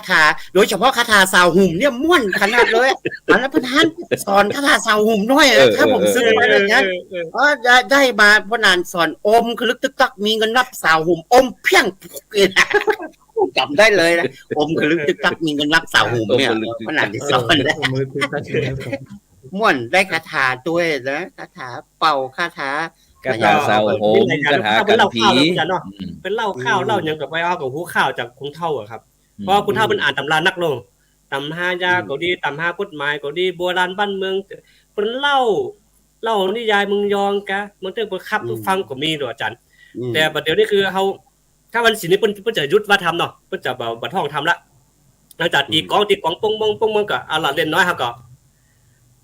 ถาโดยเฉพาะคาถาสาวหุ่มเนี่ยม่วนขนาดเลยแล้วพระท่านสอนคาถาสาวหุ่มน้อยถ้าผมซื้อมาอย่างนั้นได้มาพ่อนานสอนอมคลึกตึกตักมีเงินนับสาวหุ่มอมเพียงจำได้เลยนะอมคลึกตึกตักมีเงินนับสาวหุ่มเนี่ยพ่อนานจะสอนได้ม่วนได้คาถาด้วยนะคาถาเป่าคาถากระถาสาวโหมกระถากันผีเป็นเล่าข้าวเล่าอย่างกับไปเอากับหูข้าวจากคุณเฒ่าอ่ะครับเพราะคุณเฒ่าเป็นอ่านตำรานักลงตำหายาก็ดีตำหากฎหมายก็ดีโบราณบ้านเมืองเป็นเล่านิยายเมืองยองกะมันต้องคับทุกฟังก็มีเนาะอาจารย์แต่บัดเดี๋ยวนี้คือเฮาถ้าวันศิลป์นี่เพิ่นจะยุดว่าทำเนาะเพิ่นจะบ่ท่องทำละหลังจากตีกองปงก็เอาล่ะเล่นน้อยเฮาก็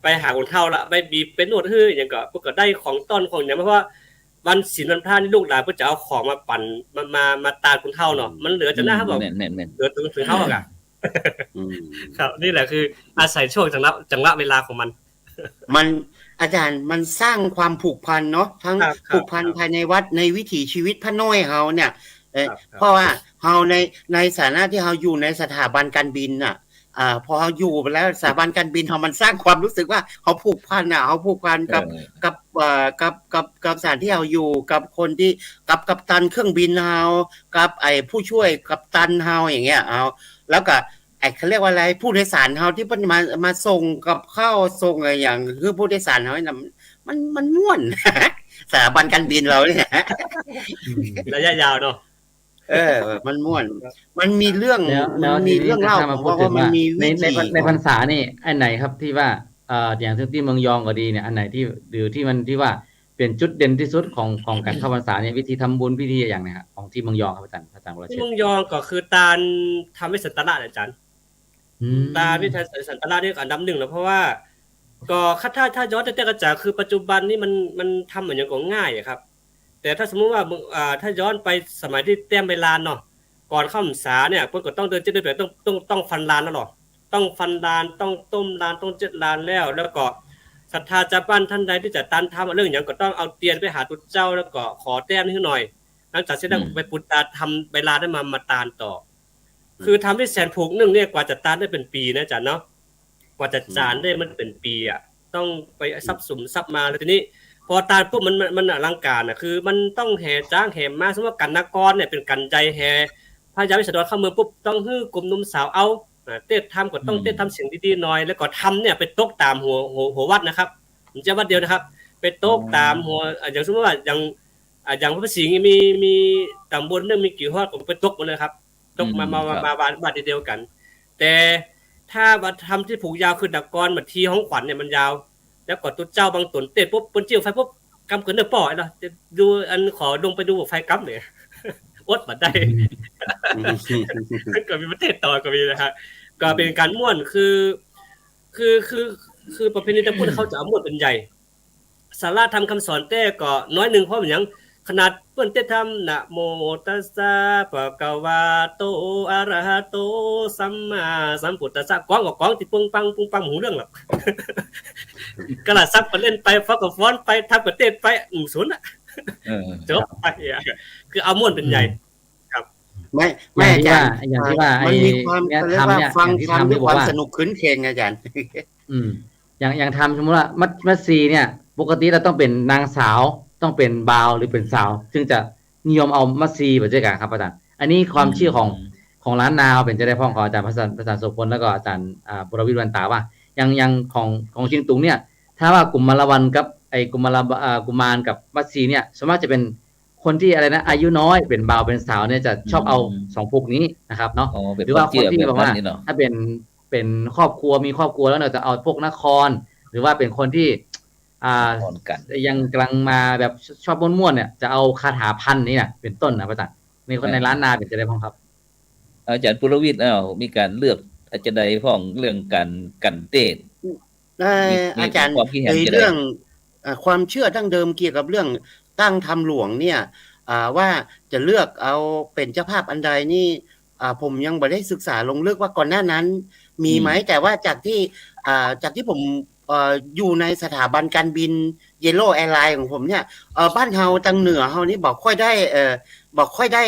ไปหาคนเฒ่าละไปบีบเป็นนวดฮื้อหยังก็ได้ของต้นของหยังเพราะว่าวันศีลวันพระนี่ลูกหลานเพิ่นจะเอาของมาปั่นมาตาคุณเฒ่าเนาะมันเหลือจะหน้าครับบอกเหลือถึงเฒ่าอ่ะครับนี่แหละคืออาศัยช่วงจังหวะเวลาของมันอาจารย์มันสร้างความผูกพันเนาะทั้งผูกพันภายในวัดในวิถีชีวิตพระน้อยเฮาเนี่ยเพราะว่าเฮาในฐานะที่เฮาอยู่ในสถาบันการบินน่ะ พอเฮาอยู่ไปแล้วสถาบันการบินเฮามันสร้างความรู้สึกว่าเฮาผูกพันเฮาผูกพันกับสถานที่เฮาอยู่กับคนที่กับกัปตันเครื่องบินเฮากับไอ้ผู้ช่วยกัปตันเฮาอย่างเงี้ยแล้วก็ไอ้เขาเรียกว่าอะไรผู้โดยสารเฮาที่เพิ่นมาส่งกับข้าวส่งอะไรอย่างคือผู้โดยสารเฮานี่มันม่วน สถาบันการบินเราเนี่ย ระยะยาวเนาะ มันม่วนมันมีเรื่อง แล้ว มันมีเรื่องเล่า ถ้ามาพูด เพ ถึ ราะ ง ว่ามัน ว่า มี ใน วิธี ในพรรษานี่อันไหนครับที่ว่าอย่างที่เมืองยองก็ดีเนี่ยอันไหนที่หรือที่มันที่ว่าเป็นจุดเด่นที่สุดของการเข้าพรรษาเนี่ยวิธีทำบุญพิธีอย่างเนี่ยครับของที่เมืองยองครับอาจารย์วรเช ที่ ษ เมื ฐ์ องยองก็คือการทำให้สันตระอาจารย์ ตาวิทยาสันตระนี่อันดับ1แล้วเพราะว่าก็ถ้าย้อนแต่ก็จะคือปัจจุบันนี่มันทำเหมือนอย่างก็ง่ายอะครับ แต่ถ้าสมมุติว่าถ้าย้อนไปสมัยที่เตรียมเวลาเนาะก่อนเข้าพรรษาเนี่ยเพิ่นก็ต้องเดินเจ็ดเดือนต้องฟันลานแล้วหรอต้องฟันลานต้องต้มลานต้องเจ็ดลานแล้วก็ศรัทธาจะปั้นท่านใดที่จะตันทำเรื่องอย่างก็ต้องเอาเตียนไปหาตุเจ้าแล้วก็ขอแต้มนิดหน่อยหลังจากเสร็จแล้วไปปุตตาทำเวลาได้มาตานต่อคือทำให้แสนผูกนึงเนี่ยกว่าจะตานได้เป็นปีนะอาจารย์เนาะกว่าจะจานได้มันเป็นปีอ่ะต้องไปซับสุมซับมาแล้วทีนี้พอตาปุ๊บมันอลังการอ่ะคือมันต้องแห่จ้างแห่มาสมมุติว่ากันนกรเนี่ยเป็นกันใจแห่พระยาวิสดรเข้าเมืองปุ๊บต้องฮื้อกลุ่มหนุ่มสาวเอาเต้นทำก็ต้องเต้นทำเสียงดีๆหน่อยแล้วก็ทำเนี่ยไปตกตามหัววัดนะครับมันจะวัดเดียวนะครับไปตกตามหัวอย่างสมมติว่าอย่างพระสิงห์มีตำบลนึงมีกี่ฮอดก็ไปตกหมดเลยครับตกมาวัดเดียวกัน แต่ถ้าวัดทำที่ผูกยาวคือดักกรมาทีของขวัญเนี่ยมันยาวแล้วก็ตัวเจ้าบางตนเต้นปุ๊บปนจิ้วไฟปุ๊บกำเกินเด้อป่อเนาะดูอันขอลงไปดูไฟกำเนี่ยอดบัดได้ ก็มีประเทศต่อก็มีนะฮะก็เป็นการม่วนคือประเพณีตะพูดเขาจะเอาม่วนเป็นใหญ่สาระทำคำสอนเต้ก็น้อยหนึ่งเพราะมันยังขนาดเปิ้นเต้ทำนะโมตัสสะภะคะวะโตอะระหะโตสัมมาสัมพุทธัสสะก้องก็ก้องที่ปุ้งปังหูเรื่องหรอก กระลาซับก็เล่นไปฟ้าก็ฟ้อนไปทับก็เต้นไปศูนย์อ่ะจบไปคือเอาม่วนเป็นใหญ่ไม่อาจารย์ อย่างที่ว่ามันมีความ เนี่ย เรียก ทำ ว่า เนี่ย ฟัง อย่างที่ ทำ ทำ ด้ว ที่ ย บอ ควาก ม ว่า สนุกคืนเคงอาจารย์ อย่างทำสมมติว่ามัดซีเนี่ยปกติเราต้องเป็นนางสาวต้องเป็นบ่าวหรือเป็นสาวซึ่งจะนิยมเอามัดซีไปด้วยกันครับอาจารย์อันนี้ความเชื่อของล้านนาวเป็นจะได้พ้องของอาจารย์ภาษาโสพลแล้วก็อาจารย์บรวิทย์วันตาว่ายังของเชียงตุงเนี่ยถ้าว่ากลุ่มมารวันกับไอ้กลุ่มกุมารกับมัดซีเนี่ยส่วนมากจะเป็นคนที่อะไรนะอายุน้อยเป็นบ่าวเป็นสาวเนี่ยจะชอบเอาสองพวกนี้นะครับเนาะหรือว่าคนที่บอกว่าถ้าเป็นครอบครัวมีครอบครัวแล้วเนี่ยจะเอาพวกนครหรือว่าเป็นคนที่ยังกำลังมาแบบชอบม่วนๆเนี่ยจะเอาคาถาพันนี่นะเป็นต้นนะอาจารย์ในคนในร้านนาเป็นจะได้พ้องครับอาจารย์ปุรวิทย์มีการเลือกอาจารย์ใดพ้องเรื่องการกันเต้นอาจารย์ในเรื่องความเชื่อดั้งเดิมเกี่ยวกับเรื่องตั้งธรรมหลวงเนี่ยว่าจะเลือกเอาเป็นเจ้าภาพอันใดนี่ผมยังไม่ได้ศึกษาลงลึกว่าก่อนหน้านั้นมีไหมแต่ว่าจากที่ผมอยู่ในสถาบันการบิน Yellow Airline ของผมเนี่ยบ้านเฮาทางเหนือเฮานี่บอกค่อยได้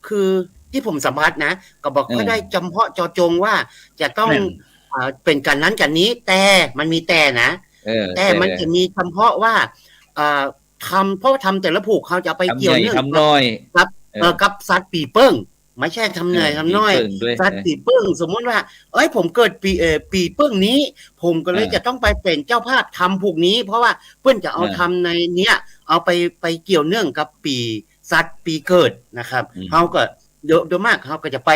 คือที่ผมสัมภาษณ์นะก็บอกค่อยได้จำเพาะเจาะจงว่าจะต้องเป็นกันนั้นกันนี้แต่มันมีแต่นะแต่มันจะมีเฉพาะว่าเพราะทำแต่ละผูกเขาจะไปเกี่ยวเนื่องกับสัตว์ปีเปิ้งไม่ใช่ทำเหนื่อยทำน้อยสัตว์ปีเปิ้งสมมติว่าผมเกิดปีเปิ้งนี้ผมก็เลยจะต้องไปเป็นเจ้าภาพทำผูกนี้เพราะว่าเพื่อนจะเอาทำในเนี้ยเอาไปเกี่ยวเนื่องกับปีสัตว์ปีเกิดนะครับเขาก็โดยมากเขาก็จะไ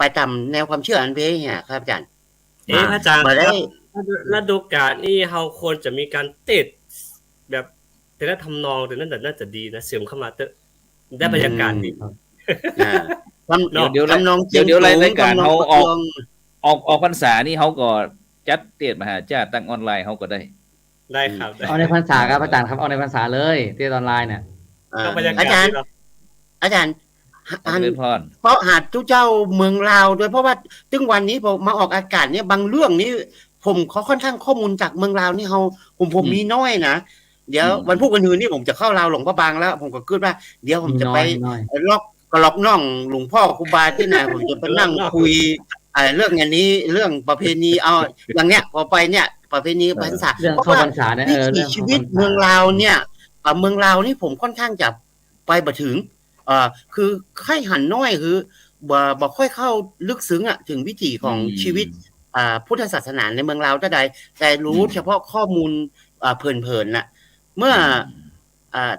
ปตามแนวความเชื่ออันเพเนี่ยครับอาจารย์อาจารย์ฤดูกาลนี่เราควรจะมีการเตะแบบแต่ละทำนองแต่นั้นน่าจะดีนะเสริมเข้ามาได้บรรยากาศดีเดี๋ยวรายการเขาออกพรรษานี่เขาก็จัดเทศมหาชาติตั้งออนไลน์เขาก็ได้ครับเอาในพรรษาครับอาจารย์ครับเอาในพรรษาเลยเทศออนไลน์เนี่ยอาจารย์เพราะหาดทุกเจ้าเมืองลาวโดยเพราะว่าถึงวันนี้ผมมาออกอากาศเนี่ยบางเรื่องนี้ผมขอค่อนข้างข้อมูลจากเมืองลาวนี่ผมมีน้อยนะเดี๋ยววันพุธวันอื่นนี่ผมจะเข้าลาวหลวงพระบางแล้วผมก็คิดว่าเดี๋ยวผมจะไปล็อกน้องหลวงพ่อครูบาที่ไหนผมจะไปนั่งคุย เรื่องอันนี้เรื่องประเพณีเอาอย่างเนี้ยพอไปเนี่ยประเพณีพรรษา เรื่อง เพราะ เข้า ว่า พรรษาเนี่ย วิ เรื่ ถี อง ชี เข้า วิ พ ต รรษา เมืองลาวเนี่ยเมืองลาวนี่ผมค่อนข้างจะไปบ่ถึงคือค่อยหันน้อยคือบ่ค่อยเข้าลึกซึ้งถึงวิถีของชีวิตพุทธศาสนาในเมืองลาวเท่าใดแต่รู้เฉพาะข้อมูลเพลินๆน่ะเมื่อ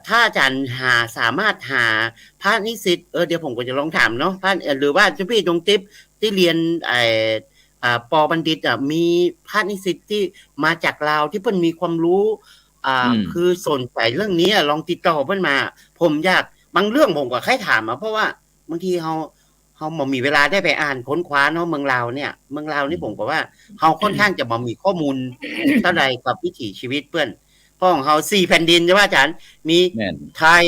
ถ้าอาจารย์สามารถหาพระนิสิตเดี๋ยวผมก็จะลองถามเนาะพระหรือว่าเจ้าพี่ตรงติ๊บที่เรียนปบัณฑิตมีพระนิสิตที่มาจากลาวที่เพิ่นมีความรู้คือสนใจเรื่องนี้ลองติดต่อเพิ่นมาผมอยากบางเรื่องผมก็ใครถามเพราะว่าบางทีเฮาบ่มีเวลาได้ไปอ่านค้นคว้าเนาะเมืองลาวนี่ผมก็ว่าเฮาค่อนข้างจะบ่มีข้อมูลเท่าใดกับวิถีชีวิตเพิ่นเพราะของเฮา4แผ่นดินใช่ป่ะอาจารย์มีไทย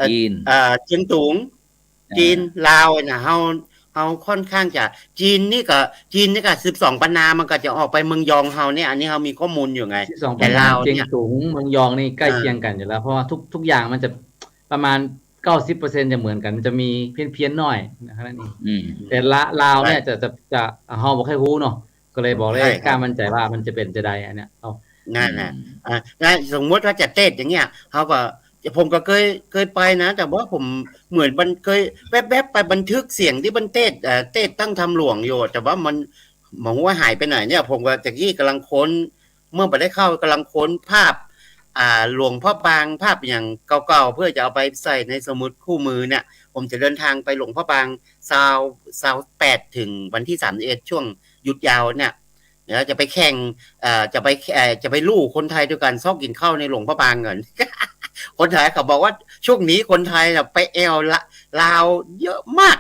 จีนเชียงตุงจีนลาวน่ะเฮาค่อนข้างจะจีนนี่ก็12ปันนามันก็จะออกไปเมืองยองเฮาเนี่ยอันนี้เฮามีข้อมูลอยู่ไงแต่ลาวเนี่ยเชียงตุงเมืองยองนี่ใกล้เคียงกันอยู่แล้วเพราะว่าทุกอย่างมันจะประมาณ 90% จะเหมือนกันจะมีเพี้ยนๆน้อยนะครับนั่นเองแต่ลาวเนี่ยจะเฮาบ่ค่อยรู้เนาะก็เลยบอกเลยกล้ามั่นใจว่ามันจะเป็นจะได้อันเนี้ยนั่นน่ะสมมติว่าจะเต้นอย่างเงี้ยเฮาก็ผมก็เคยไปนะแต่ว่าผมเหมือนมันเคยแวบๆไปบันทึกเสียงที่มันเต้นตั้งทำหลวงอยู่แต่ว่ามันมองว่าหายไปไหนเนี่ยผมก็ตะกี้กำลังค้นเมื่อบ่ได้เข้ากำลังค้นภาพหลวงพ่อบางภาพอย่างเก่าๆเพื่อจะเอาไปใส่ในสมุดคู่มือเนี่ยผมจะเดินทางไปหลวงพ่อบาง28ถึงวันที่31ช่วงหยุดยาวเนี่ยเดี๋ยวจะไปแข่งจะไปลู่คนไทยด้วยกันซอกกินข้าวในหลวงพ่อบางก่อน คนไทยเขาบอกว่าช่วงนี้คนไทยไปแอลลาวเยอะมาก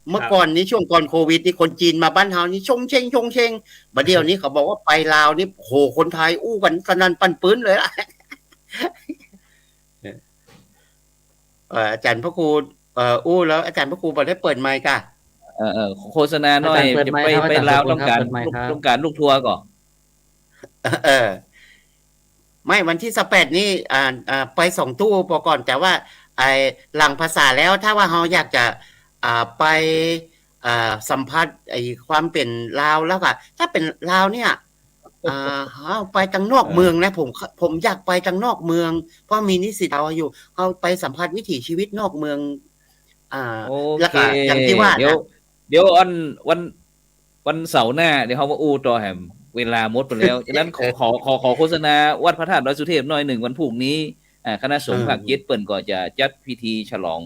เมื่อก่อนนี้ช่วงก่อนโควิดนี่คนจีนมาบ้านเฮานี่ชงเชงบัดเดี๋ยวนี้เขาบอกว่าไปลาวนี่โหคนไทยอู้กันสนั่นปั่นปื้นเลยล่ะอาจารย์พระครูอู้แล้วอาจารย์พระครูบ่ได้เปิดไมค์ค่ะโฆษณาหน่อยจะไปลาวต้องการลูกทัวร์ก่อนไม่วันที่18นี่ไป2ตู้พอก่อนแต่ว่าหลังภาษาแล้วถ้าว่าเฮาอยากจะไปสัมผัสความเป็นลาวแล้วก็ถ้าเป็นลาวเนี่ยเฮาไปทางนอกเมืองนะผมอยากไปทางนอกเมืองเพราะมีนิสิตลาวอยู่เฮาไปสัมผัสวิถีชีวิตนอกเมืองแล้วก็อย่างที่ว่าเดี๋ยววันเสาร์หน้าเดี๋ยวเฮามาอู้ต่อแหมเวลาหมดไปแล้วฉะนั้นขอโฆษณาวัดพระธาตุดอยสุเทพหน่อย1วันพรุ่งนี้คณะสงฆ์ภาค7เปิ้นก็จะจัดพิธีฉลอง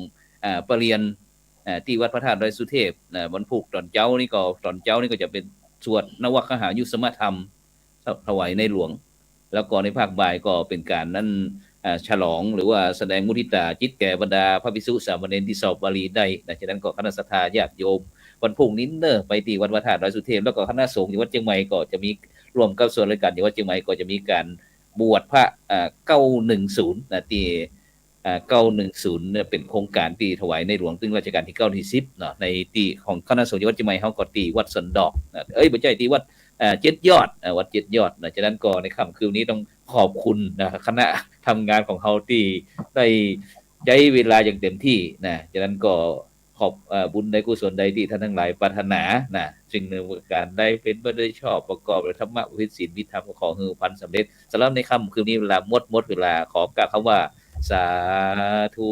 ปริญญาที่วัดพระธาตุดอยสุเทพวันพุธตอนเช้านี่ก็จะเป็นสวดนวคหายุสมธรรมถวายในหลวงแล้วก็ในภาคบ่ายก็เป็นการนั้นฉลองหรือว่าแสดงมุทิตาจิตแก่บรรดาพระภิกษุสามเณรที่สอบบาลีได้ฉะนั้นก็คณะศรัทธาญาติโยมวันพรุ่งนี้ไปที่วัดพระธาตุดอยสุเทพแล้วก็คณะสงฆ์ที่วัดเชียงใหม่ก็จะมีรวมกับส่วนรายการที่วัดเชียงใหม่ก็จะมีการบวชพระ910ที่910เนี่ยเป็นโครงการที่ถวายในหลวงซึ่งรัชกาลที่9ที่10เนาะในที่ของคณะสงฆ์วัดเชียงใหม่เฮาก็ที่วัดสันดอกบ่ใช่ที่วัด7ยอดวัด7ยอดฉะนั้นก็ในค่ำคืนนี้ต้องขอบคุณคณะทำงานของเฮาที่ได้ใช้เวลาอย่างเต็มที่ฉะนั้นก็ขอบบุญในกุศลใดที่ท่านทั้งหลายปรารถนาจึงในการได้เป็นบ่ได้ชอบประกอบด้วยธรรมะวิศีลวิธรรมขอฮือพันสำเร็จสำหรับในค่ำคืนนี้เวลาหมดเวลาขอกล่าวคำว่าสาธุ